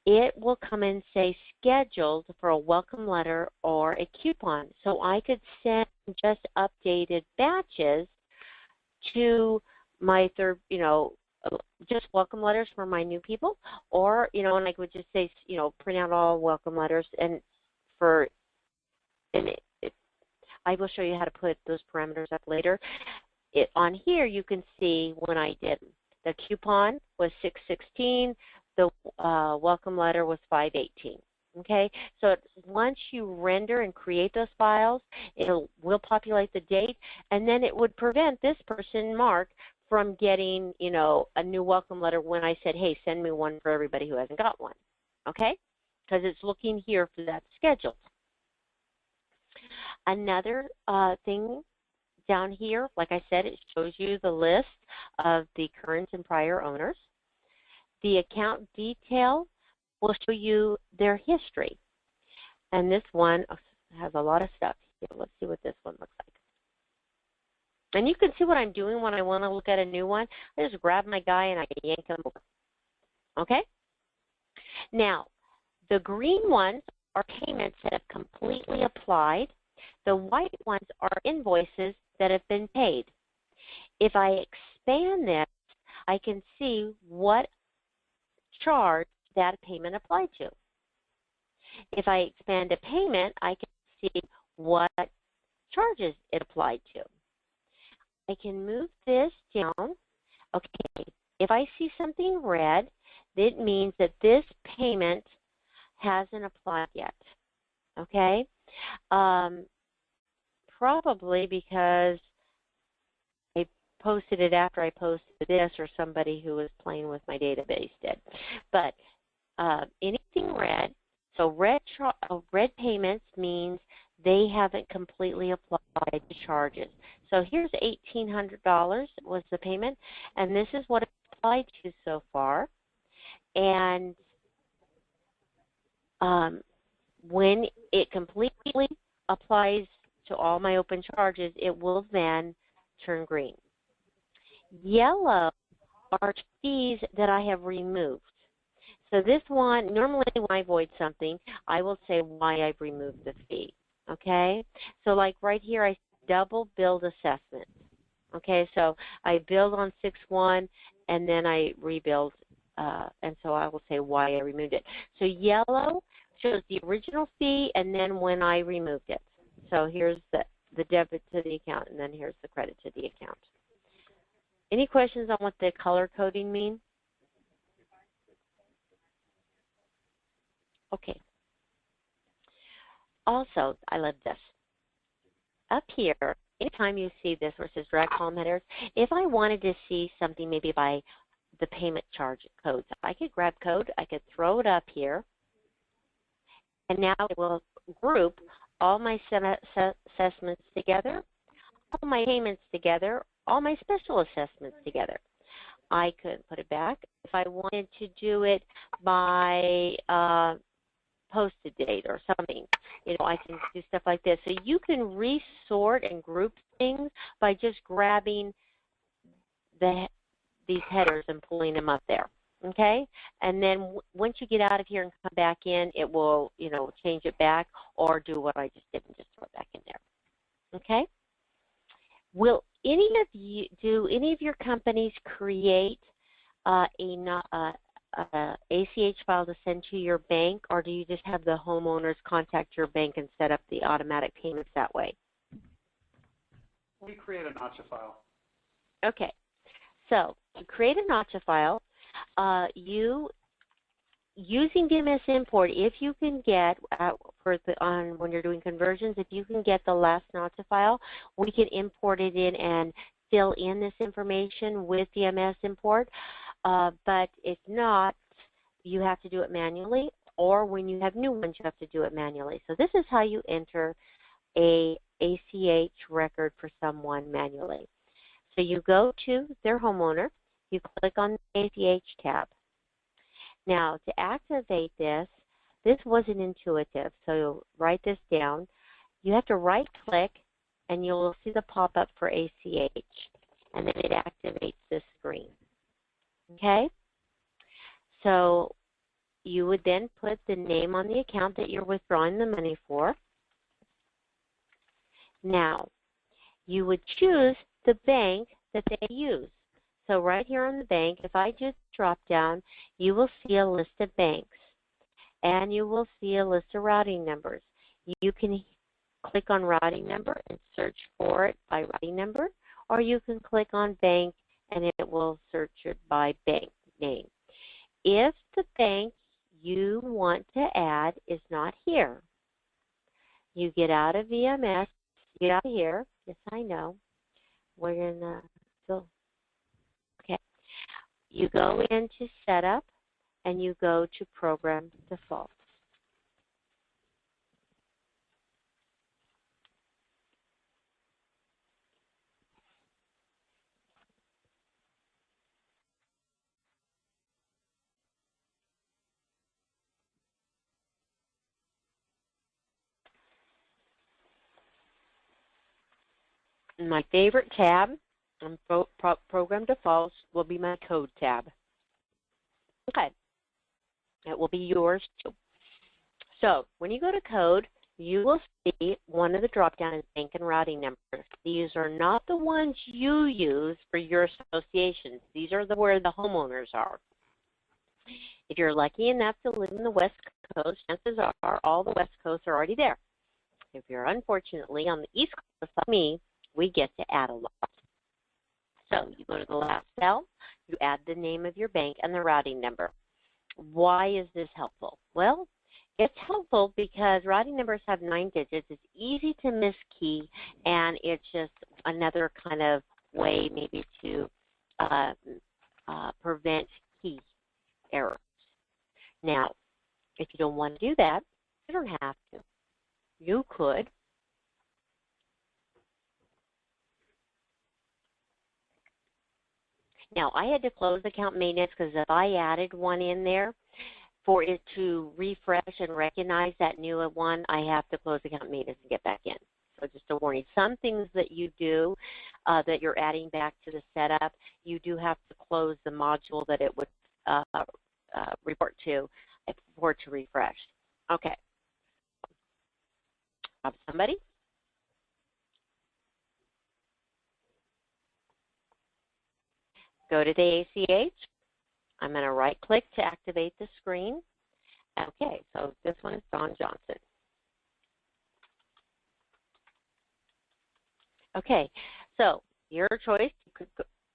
it will come and say scheduled for a welcome letter or a coupon. So I could send just updated batches to my just welcome letters for my new people, or, and I would just say, print out all welcome letters, and I will show you how to put those parameters up later. On here, you can see when I did them. The coupon was 6/16. The welcome letter was 5/18. Okay, so once you render and create those files, will populate the date, and then it would prevent this person, Mark, from getting a new welcome letter when I said, hey, send me one for everybody who hasn't got one. Okay, because it's looking here for that schedule. Another thing down here, like I said, it shows you the list of the current and prior owners. The account detail will show you their history. And this one has a lot of stuff here. Let's see what this one looks like. And you can see what I'm doing when I want to look at a new one. I just grab my guy and I yank him over. Okay? Now, the green ones are payments that have completely applied. The white ones are invoices that have been paid. If I expand this, I can see what charge that payment applied to. If I expand a payment, I can see what charges it applied to. I can move this down. Okay, if I see something red, it means that this payment hasn't applied yet. Okay, probably because I posted it after I posted this, or somebody who was playing with my database did. But anything red, so red payments means they haven't completely applied to charges. So here's $1,800 was the payment, and this is what it applied to so far. And when it completely applies to all my open charges, it will then turn green. Yellow are fees that I have removed. So this one, normally when I void something, I will say why I've removed the fee. Okay? So like right here, I double billed assessment. Okay, so I billed on 6/1 and then I rebuild, and so I will say why I removed it. So yellow shows the original fee and then when I removed it. So here's the debit to the account, and then here's the credit to the account. Any questions on what the color coding mean? Okay. Also, I love this. Up here, anytime you see this where it says drag column headers, if I wanted to see something maybe by the payment charge codes, I could grab code, I could throw it up here, and now it will group all my assessments together, all my payments together, all my special assessments together. I could put it back. If I wanted to do it by posted date or something, I can do stuff like this. So you can resort and group things by just grabbing these headers and pulling them up there. Okay, and then once you get out of here and come back in, it will, change it back or do what I just did and just throw it back in there. Okay. Do any of your companies create ACH file to send to your bank, or do you just have the homeowners contact your bank and set up the automatic payments that way? We create a notcha file. Okay. So to create a notcha file, using DMS import, if you can get when you're doing conversions, if you can get the last notcha file, we can import it in and fill in this information with DMS import. But if not, you have to do it manually, or when you have new ones, you have to do it manually. So this is how you enter a ACH record for someone manually. So you go to their homeowner, you click on the ACH tab. Now, to activate this wasn't intuitive, so write this down. You have to right-click, and you'll see the pop-up for ACH, and then it activates this screen. Okay? So you would then put the name on the account that you're withdrawing the money for. Now, you would choose the bank that they use. So right here on the bank, if I just drop down, you will see a list of banks, and you will see a list of routing numbers. You can click on routing number and search for it by routing number, or you can click on bank and it will search it by bank name. If the bank you want to add is not here, you get out of VMS, get out of here. Yes, I know. We're going to go. Okay. You go into Setup, and you go to Program Default. My favorite tab on Program Defaults will be my Code tab. Okay. It will be yours too. So when you go to Code, you will see one of the drop-down is bank and routing numbers. These are not the ones you use for your associations. These are where the homeowners are. If you're lucky enough to live in the West Coast, chances are all the West Coast are already there. If you're unfortunately on the East Coast like me, we get to add a lot. So you go to the last cell, you add the name of your bank and the routing number. Why is this helpful? Well, it's helpful because routing numbers have 9 digits. It's easy to miskey, and it's just another kind of way maybe to prevent key errors. Now, if you don't want to do that, you don't have to. You could now, I had to close account maintenance because if I added one in there, for it to refresh and recognize that new one, I have to close account maintenance and get back in. So just a warning. Some things that you do that you're adding back to the setup, you do have to close the module that it would report to for it to refresh. Okay. Somebody? Go to the ACH. I'm going to right-click to activate the screen. Okay, so this one is Don Johnson. Okay, so your choice. You could,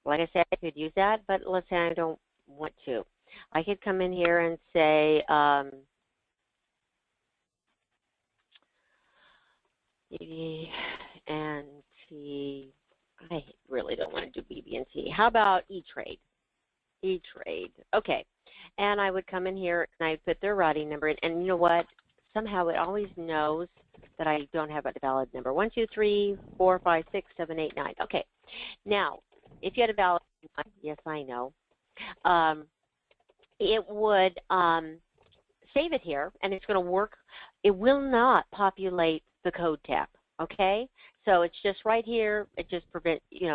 like I said, I could use that, but let's say I don't want to. I could come in here and say, BB&T. I really don't want to do BB&T. How about E-Trade? E-Trade. Okay. And I would come in here and I would put their routing number in. And you know what? Somehow it always knows that I don't have a valid number. 1, 2, 3, 4, 5, 6, 7, 8, 9. Okay. Now, if you had a valid one, yes, I know, it would save it here, and it's going to work. It will not populate the code tab. Okay, so it's just right here. It just prevents you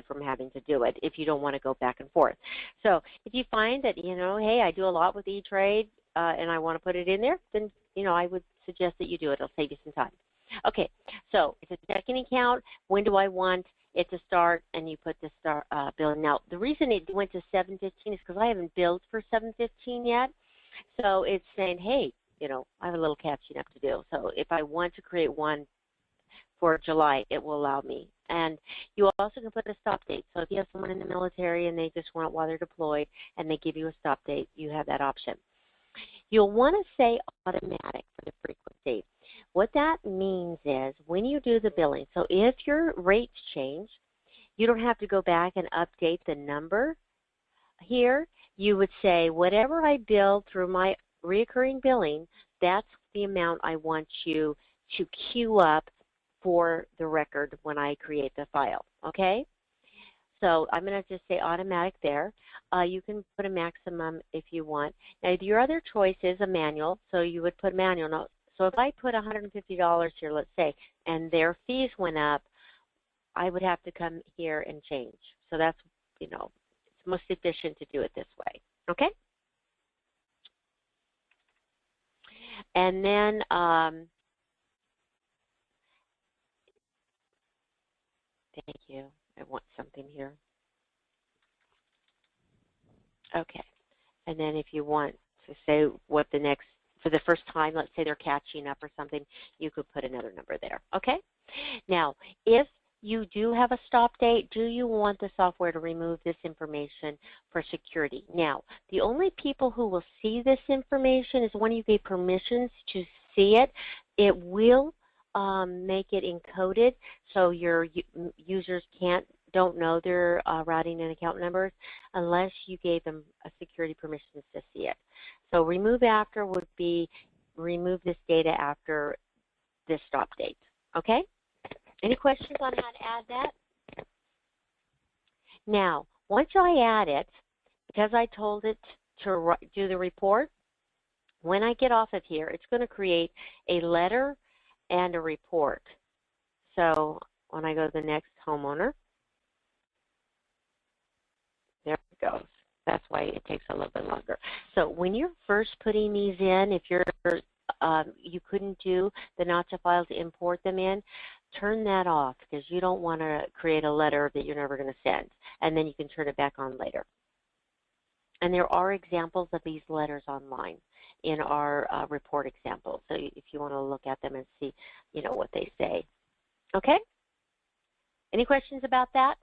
from having to do it if you don't want to go back and forth. So if you find that, hey, I do a lot with E-Trade and I want to put it in there, then, I would suggest that you do it. It'll save you some time. Okay, so it's a checking account. When do I want it to start? And you put the start billing. Now, the reason it went to 7/15 is because I haven't billed for 7/15 yet. So it's saying, hey, I have a little catching up to do. So if I want to create one for July, it will allow me. And you also can put a stop date. So if you have someone in the military and they just want it while they're deployed and they give you a stop date, you have that option. You'll want to say automatic for the frequency. What that means is when you do the billing, so if your rates change, you don't have to go back and update the number here. You would say whatever I bill through my recurring billing, that's the amount I want you to queue up for the record when I create the file, okay? So I'm going to just say automatic there. You can put a maximum if you want. Now, your other choice is a manual, so you would put manual. Now, so if I put $150 here, let's say, and their fees went up, I would have to come here and change. So that's, it's most efficient to do it this way, okay? And then thank you. I want something here. Okay. And then if you want to say what the next, for the first time, let's say they're catching up or something, you could put another number there. Okay? Now, if you do have a stop date, do you want the software to remove this information for security? Now, the only people who will see this information is when you gave permissions to see it. It will make it encoded so your users don't know their routing and account numbers unless you gave them a security permissions to see it. So remove after would be remove this data after this stop date. Okay? Any questions on how to add that? Now, once I add it, because I told it to do the report, when I get off of here, it's going to create a letter and a report. So when I go to the next homeowner, there it goes. That's why it takes a little bit longer. So when you're first putting these in, if you're you couldn't do the notcha file to import them in, turn that off because you don't want to create a letter that you're never going to send, and then you can turn it back on later. And there are examples of these letters online in our report example. So if you want to look at them and see, what they say. Okay? Any questions about that?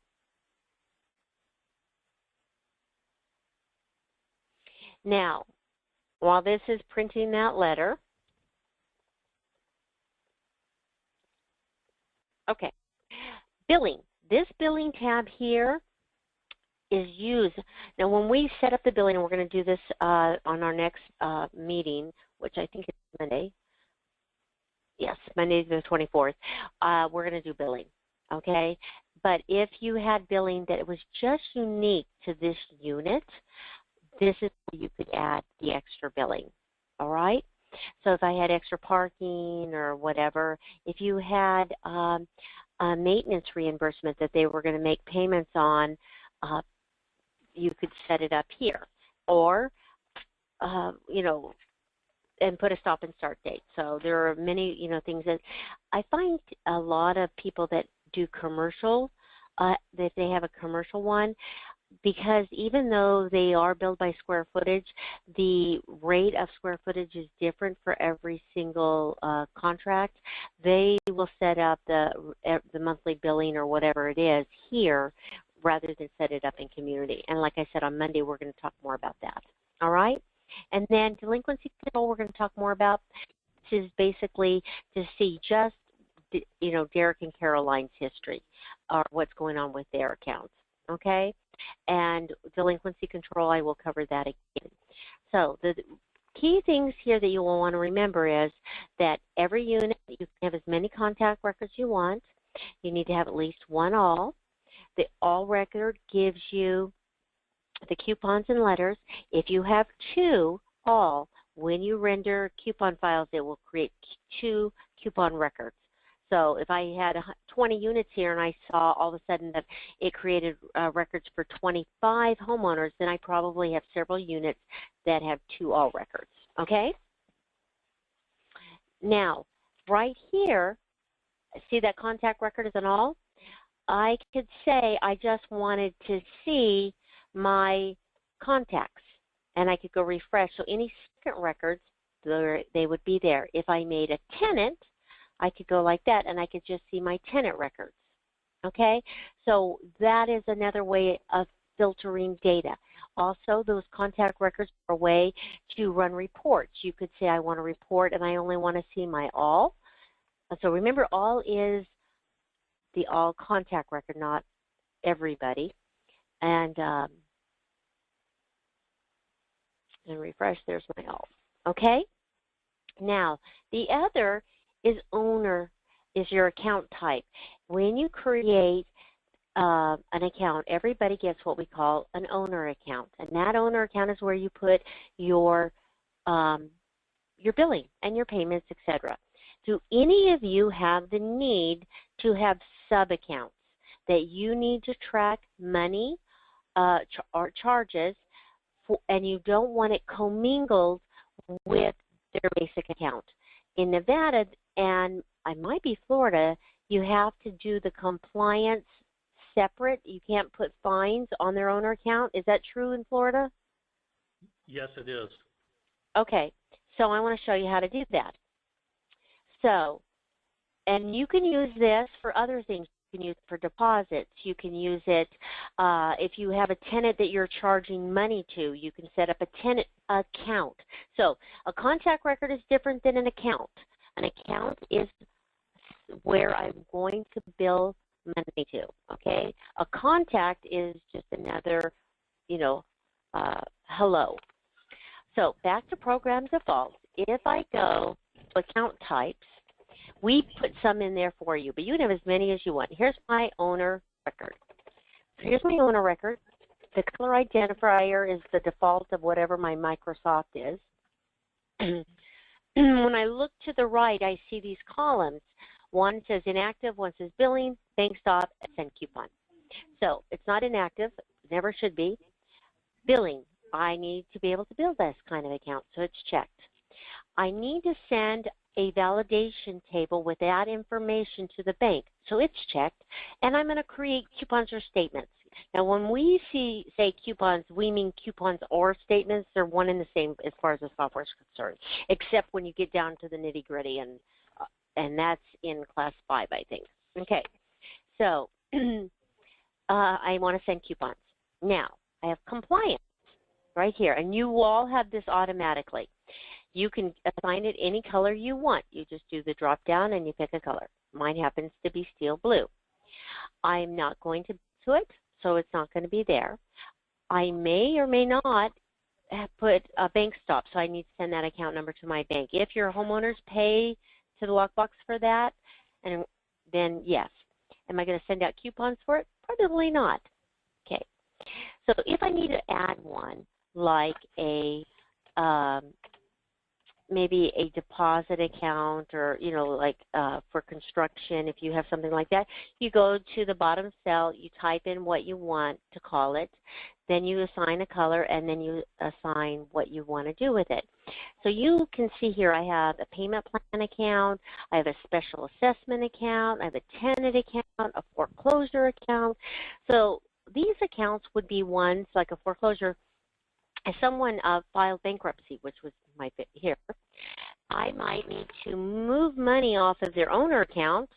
Now, while this is printing that letter, okay, billing. This billing tab here is used. Now, when we set up the billing, and we're going to do this on our next meeting, which I think is Monday. Yes, Monday the 24th. We're going to do billing, okay? But if you had billing that was just unique to this unit, this is where you could add the extra billing, all right? So if I had extra parking or whatever, if you had a maintenance reimbursement that they were going to make payments on, you could set it up here, or and put a stop and start date. So there are many things that I find a lot of people that do commercial, that they have a commercial one, because even though they are billed by square footage, the rate of square footage is different for every single contract. They will set up the monthly billing or whatever it is here rather than set it up in community. And like I said, on Monday, we're going to talk more about that. All right? And then delinquency control, we're going to talk more about. This is basically to see just, Derek and Caroline's history, or what's going on with their accounts. Okay? And delinquency control, I will cover that again. So the key things here that you will want to remember is that every unit, you can have as many contact records you want. You need to have at least one all. The all record gives you the coupons and letters. If you have two all, when you render coupon files, it will create two coupon records. So if I had 20 units here and I saw all of a sudden that it created records for 25 homeowners, then I probably have several units that have two all records, okay? Now, right here, see that contact record is an all? I could say I just wanted to see my contacts, and I could go refresh. So any second records, they would be there. If I made a tenant, I could go like that, and I could just see my tenant records, okay? So that is another way of filtering data. Also, those contact records are a way to run reports. You could say I want to report, and I only want to see my all. So remember, all is the all contact record, not everybody. And refresh, there's my all, okay? Now, the other is owner, is your account type. When you create an account, everybody gets what we call an owner account, and that owner account is where you put your billing and your payments, etc. Do any of you have the need to have sub-accounts that you need to track money or charges, and you don't want it commingled with their basic account? In Nevada, and I might be Florida, you have to do the compliance separate. You can't put fines on their owner account. Is that true in Florida? Yes, it is. Okay, so I want to show you how to do that. So, and you can use this for other things. You can use it for deposits. You can use it if you have a tenant that you're charging money to. You can set up a tenant account. So a contact record is different than an account. An account is where I'm going to bill money to, okay? A contact is just another, hello. So back to program defaults. If I go to account types, we put some in there for you, but you can have as many as you want. Here's my owner record. So here's my owner record. The color identifier is the default of whatever my Microsoft is. When I look to the right, I see these columns. One says inactive, one says billing, bank stop, and send coupon. So it's not inactive, never should be. Billing, I need to be able to bill this kind of account, so it's checked. I need to send a validation table with that information to the bank, so it's checked. And I'm going to create coupons or statements. Now, when we say coupons, we mean coupons or statements. They're one and the same as far as the software is concerned, except when you get down to the nitty-gritty, and that's in class 5, I think. Okay, so I want to send coupons. Now, I have compliance right here, and you all have this automatically. You can assign it any color you want. You just do the drop down and you pick a color. Mine happens to be steel blue. I'm not going to it, so it's not going to be there. I may or may not put a bank stop, so I need to send that account number to my bank. If your homeowners pay to the lockbox for that, and then yes. Am I going to send out coupons for it? Probably not. Okay. So if I need to add one, like a maybe a deposit account, or like for construction, if you have something like that, you go to the bottom cell, you type in what you want to call it, then you assign a color, and then you assign what you want to do with it. So you can see here I have a payment plan account, I have a special assessment account, I have a tenant account, a foreclosure account. So these accounts would be ones like a foreclosure. If someone filed bankruptcy, which was my fit here, I might need to move money off of their owner account,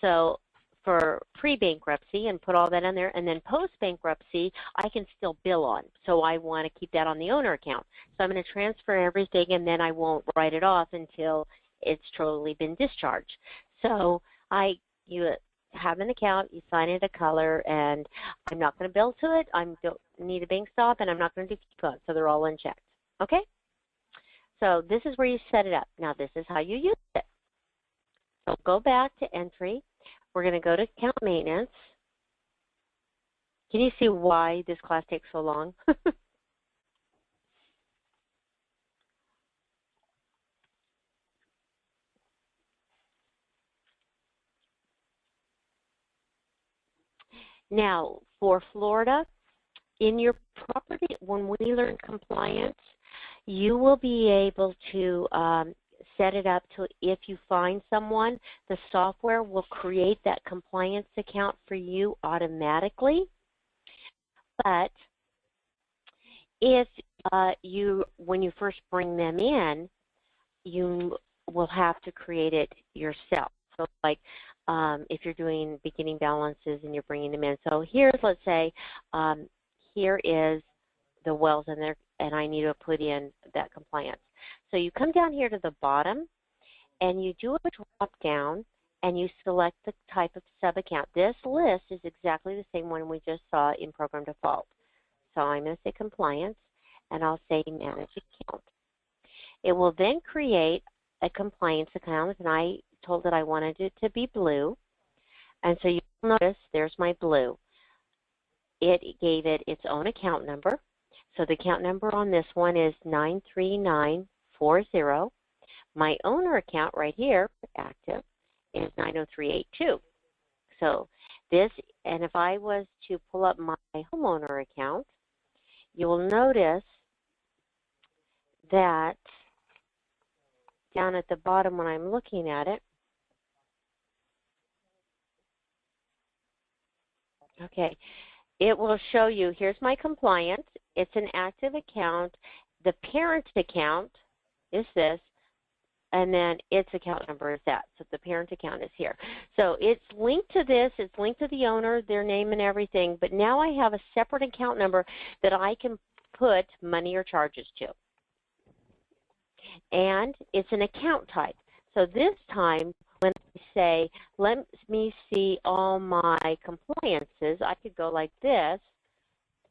so for pre-bankruptcy, and put all that in there, and then post-bankruptcy, I can still bill on. So I want to keep that on the owner account. So I'm going to transfer everything, and then I won't write it off until it's totally been discharged. So you have an account, you sign it a color, and I'm not going to bill to it. I don't need a bank stop, and I'm not going to do coupons, so they're all unchecked. Okay? So this is where you set it up. Now this is how you use it. So go back to entry. We're going to go to account maintenance. Can you see why this class takes so long? Now, for Florida, in your property, when we learn compliance, you will be able to set it up to, if you find someone, the software will create that compliance account for you automatically. But if when you first bring them in, you will have to create it yourself. So like if you're doing beginning balances and you're bringing them in. So here's, let's say, here is the wells in there, and I need to put in that compliance. So you come down here to the bottom, and you do a drop down, and you select the type of sub-account. This list is exactly the same one we just saw in Program Default. So I'm going to say Compliance, and I'll say Manage Account. It will then create a compliance account, and I told it I wanted it to be blue. And so you'll notice there's my blue. It gave it its own account number. So the account number on this one is 93940. My owner account right here, active, is 90382. So this, and if I was to pull up my homeowner account, you will notice that down at the bottom when I'm looking at it, okay, it will show you, here's my compliance. It's an active account. The parent account is this, and then its account number is that. So the parent account is here. So it's linked to this. It's linked to the owner, their name and everything. But now I have a separate account number that I can put money or charges to. And it's an account type. So this time, when I say, let me see all my compliances, I could go like this,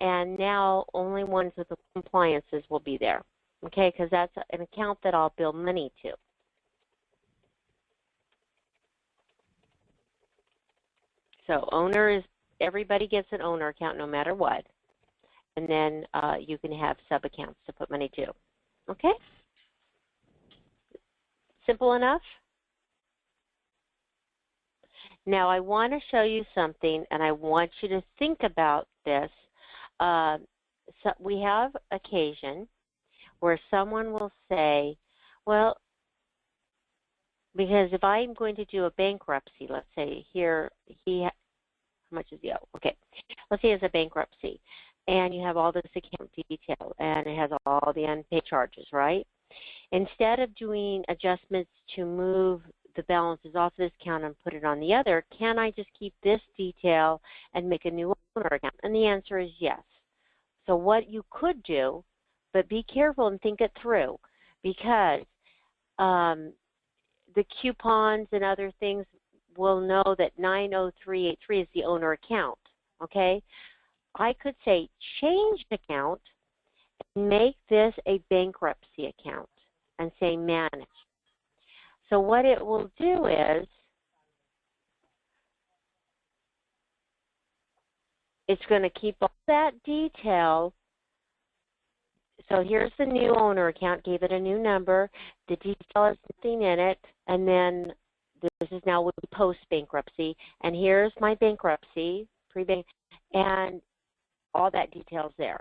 and now only ones with the compliances will be there, okay, because that's an account that I'll bill money to. So owner is, everybody gets an owner account no matter what, and then you can have sub-accounts to put money to, okay? Simple enough? Now I want to show you something, and I want you to think about this. So we have occasion where someone will say, well, because if I'm going to do a bankruptcy, let's say here, how much is the owe? Okay, let's say it's a bankruptcy, and you have all this account detail, and it has all the unpaid charges, right? Instead of doing adjustments to move the balances off this account and put it on the other, can I just keep this detail and make a new owner account? And the answer is yes. So what you could do, but be careful and think it through, because the coupons and other things will know that 90383 is the owner account, okay? I could say change account and make this a bankruptcy account and say manage. So what it will do is it's going to keep all that detail. So here's the new owner account, gave it a new number. The detail has nothing in it, and then this is now post-bankruptcy. And here's my bankruptcy, pre-bank, and all that detail's there.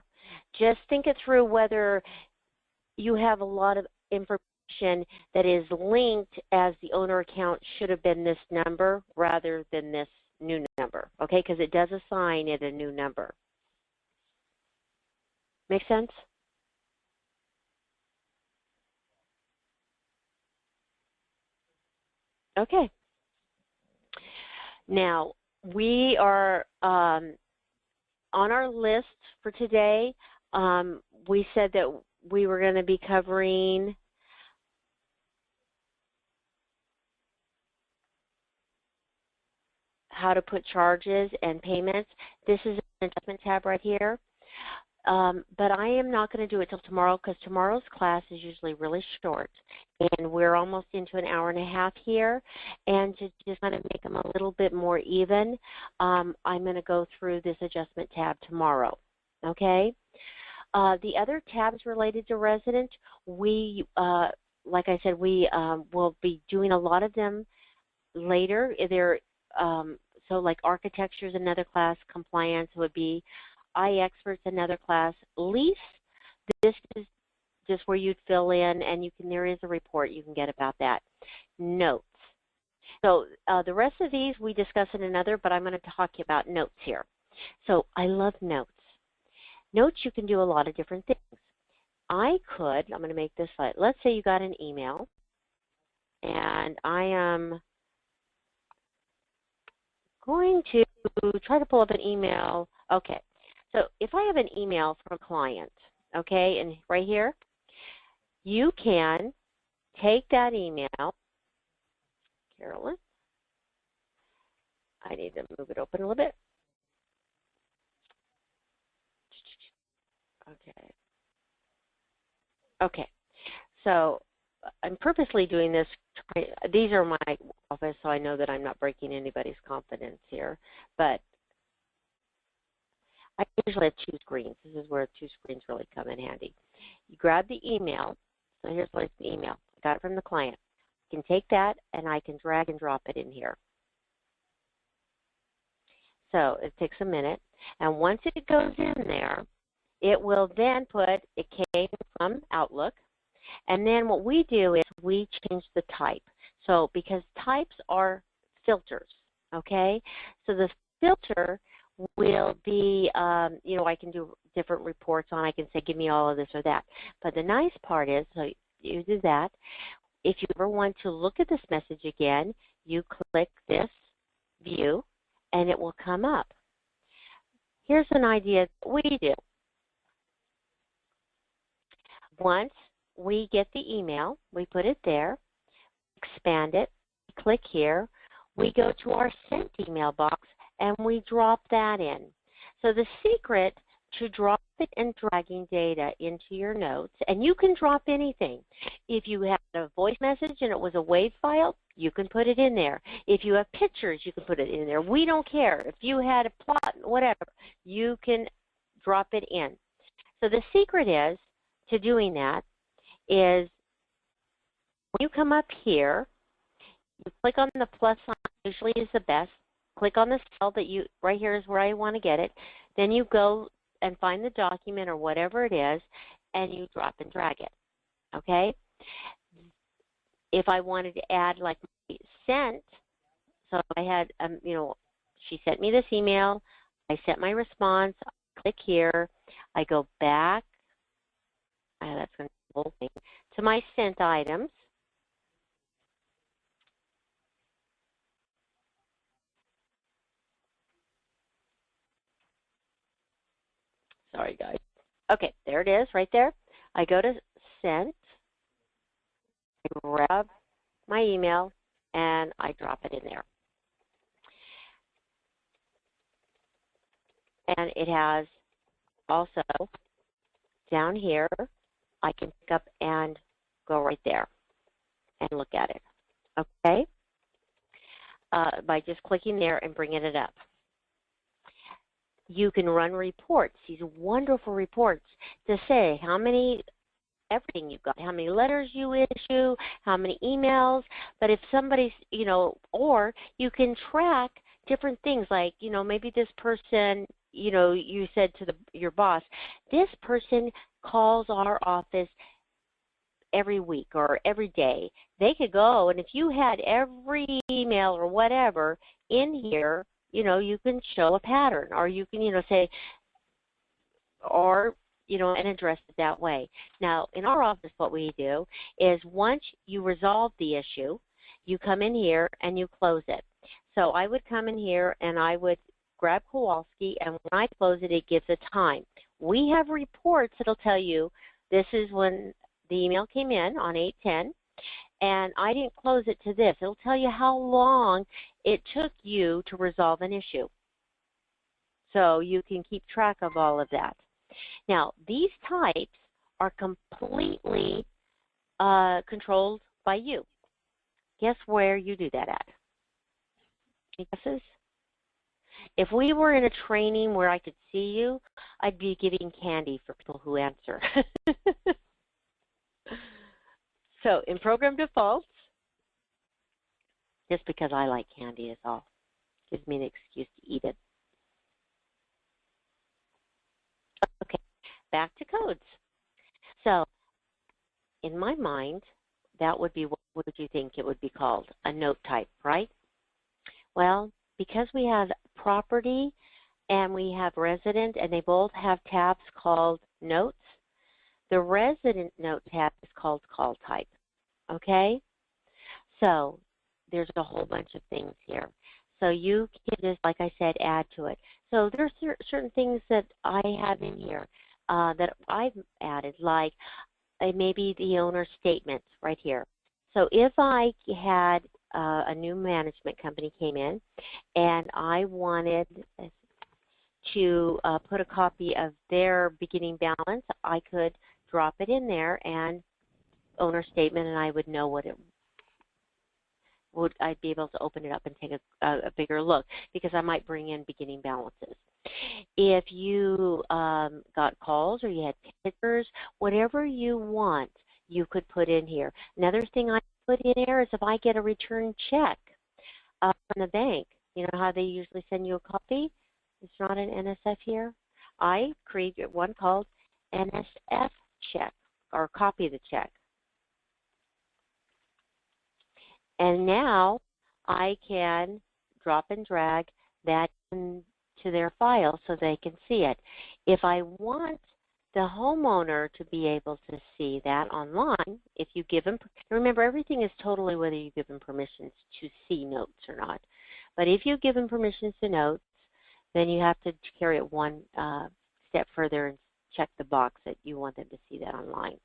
Just think it through whether you have a lot of information that is linked as the owner account should have been this number rather than this new number, okay? Because it does assign it a new number. Make sense? Okay. Now, we are on our list for today. We said that we were going to be covering how to put charges and payments. This is an adjustment tab right here. But I am not going to do it till tomorrow because tomorrow's class is usually really short. And we're almost into an hour and a half here. And to just kind of make them a little bit more even, I'm going to go through this adjustment tab tomorrow. Okay? The other tabs related to resident, we, like I said, we will be doing a lot of them later. So like architecture is another class, compliance would be, iExpert's another class. Lease, this is just where you'd fill in, and you can, there is a report you can get about that. Notes. So the rest of these we discuss in another, but I'm going to talk about notes here. So I love notes. Notes, you can do a lot of different things. I'm going to make this slide. Let's say you got an email, and I am going to try to pull up an email. Okay. So if I have an email from a client, okay, and right here, you can take that email. Carolyn, I need to move it open a little bit. Okay. Okay. So I'm purposely doing this. These are my office, so I know that I'm not breaking anybody's confidence here, but I usually have two screens. This is where two screens really come in handy. You grab the email. So here's the email. I got it from the client. I can take that and I can drag and drop it in here. So it takes a minute. And once it goes in there, it will then put, it came from Outlook. And then what we do is we change the type. So because types are filters, okay? So the filter will be, I can do different reports on. I can say, give me all of this or that. But the nice part is, so you do that. If you ever want to look at this message again, you click this view, and it will come up. Here's an idea that we do. Once we get the email, we put it there, expand it, click here, we go to our sent email box, and we drop that in. So the secret to dropping and dragging data into your notes, and you can drop anything. If you have a voice message and it was a WAV file, you can put it in there. If you have pictures, you can put it in there. We don't care. If you had a plot, whatever, you can drop it in. So the secret is to doing that is when you come up here, you click on the plus sign, usually is the best. Click on the cell that you, right here is where I want to get it. Then you go and find the document or whatever it is, and you drop and drag it, okay? If I wanted to add like sent, so I had, she sent me this email, I set my response, I click here, I go back, that's going to be the whole thing, to my sent items. Sorry, guys. Okay, there it is right there. I go to sent, I grab my email, and I drop it in there. And it has also down here, I can pick up and go right there and look at it, okay? By just clicking there and bringing it up. You can run reports, these wonderful reports, to say how many, everything you've got, how many letters you issue, how many emails. But if somebody's, or you can track different things like, maybe this person, you said to your boss, this person calls our office every week or every day. They could go, and if you had every email or whatever in here, you can show a pattern, or you can, say, or, and address it that way. Now, in our office, what we do is once you resolve the issue, you come in here and you close it. So I would come in here and I would grab Kowalski, and when I close it, it gives a time. We have reports that'll tell you this is when the email came in on 8/10, and I didn't close it to this. It'll tell you how long it took you to resolve an issue. So you can keep track of all of that. Now, these types are completely controlled by you. Guess where you do that at? Any guesses? If we were in a training where I could see you, I'd be giving candy for people who answer. So in program defaults, just because I like candy is all. Gives me an excuse to eat it. Okay, back to codes. So in my mind, that would be, what would you think it would be called? A note type, right? Well, because we have property and we have resident, and they both have tabs called notes, the resident note tab is called call type, okay? So there's a whole bunch of things here. So you can just, like I said, add to it. So there's certain things that I have in here that I've added, like maybe the owner's statement right here. So if I had a new management company came in and I wanted to put a copy of their beginning balance, I could drop it in there and owner statement, and I would know what it would. I'd be able to open it up and take a bigger look, because I might bring in beginning balances. If you got calls or you had pictures, whatever you want, you could put in here. Another thing I put in there is if I get a return check from the bank, you know how they usually send you a copy? It's not an NSF here. I created one called NSF check, or copy the check. And now I can drop and drag that into their file so they can see it. If I want the homeowner to be able to see that online, if you give them, remember everything is totally whether you give them permissions to see notes or not. But if you give them permissions to notes, then you have to carry it one step further and check the box that you want them to see that online.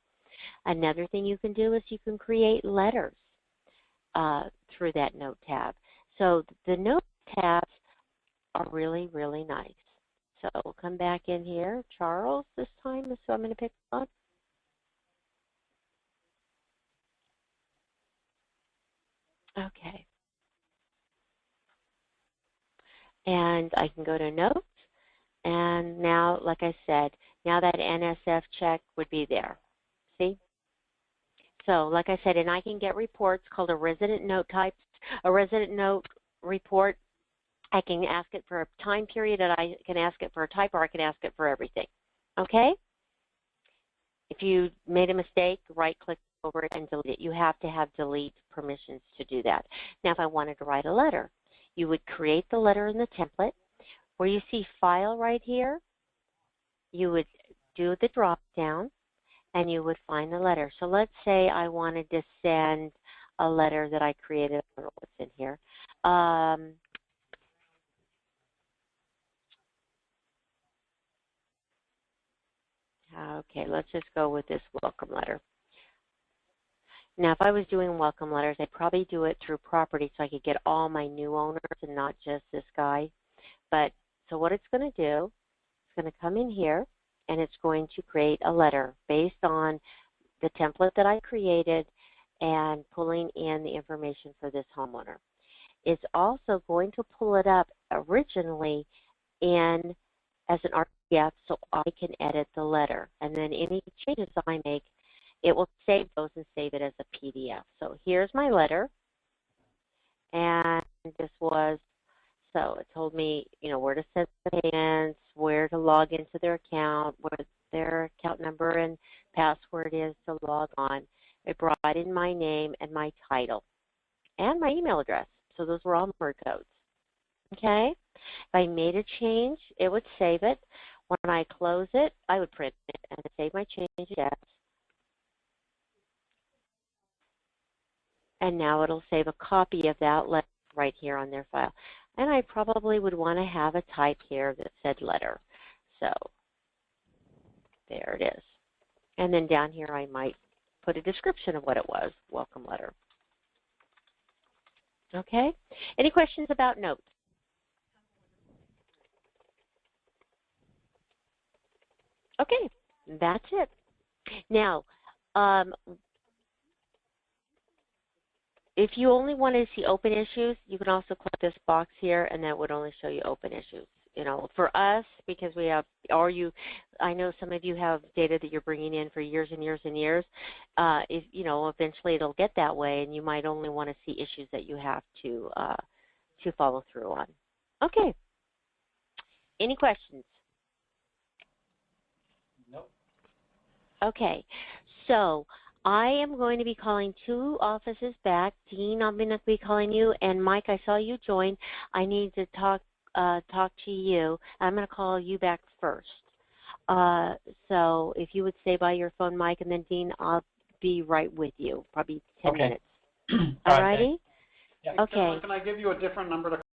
Another thing you can do is you can create letters through that note tab. So the note tabs are really, really nice. So we'll come back in here, Charles, this time, so I'm going to pick one. Okay. And I can go to notes, and now, like I said, now that NSF check would be there. See? So, like I said, and I can get reports called a resident note type, a resident note report. I can ask it for a time period, and I can ask it for a type, or I can ask it for everything. Okay? If you made a mistake, right-click over it and delete it. You have to have delete permissions to do that. Now, if I wanted to write a letter, you would create the letter in the template where you see File right here, you would do the drop down and you would find the letter. So let's say I wanted to send a letter that I created. I don't know what's in here. Okay, let's just go with this welcome letter. Now, if I was doing welcome letters, I'd probably do it through property so I could get all my new owners and not just this guy. But so what it's going to do, it's going to come in here and it's going to create a letter based on the template that I created and pulling in the information for this homeowner. It's also going to pull it up originally in as an RTF so I can edit the letter. And then any changes I make, it will save those and save it as a PDF. So here's my letter. And this was, so it told me, you know, where to send the payments, where to log into their account, what their account number and password is to log on. It brought in my name and my title and my email address. So those were all MERD codes. Okay? If I made a change, it would save it. When I close it, I would print it and save my changes. And now it'll save a copy of that letter right here on their file. And I probably would want to have a type here that said letter. So there it is. And then down here I might put a description of what it was, welcome letter. Okay? Any questions about notes? Okay, that's it. Now, if you only want to see open issues, you can also click this box here, and that would only show you open issues. You know, for us, because we have, or you, I know some of you have data that you're bringing in for years and years and years. If you know, eventually it'll get that way, and you might only want to see issues that you have to follow through on. Okay. Any questions? Nope. Okay. So I am going to be calling 2 offices back. Dean, I'm going to be calling you, and Mike, I saw you join. I need to talk to you. I'm going to call you back first. So if you would stay by your phone, Mike, and then Dean, I'll be right with you, probably 10 minutes. All righty? Yeah. Okay. Can I give you a different number to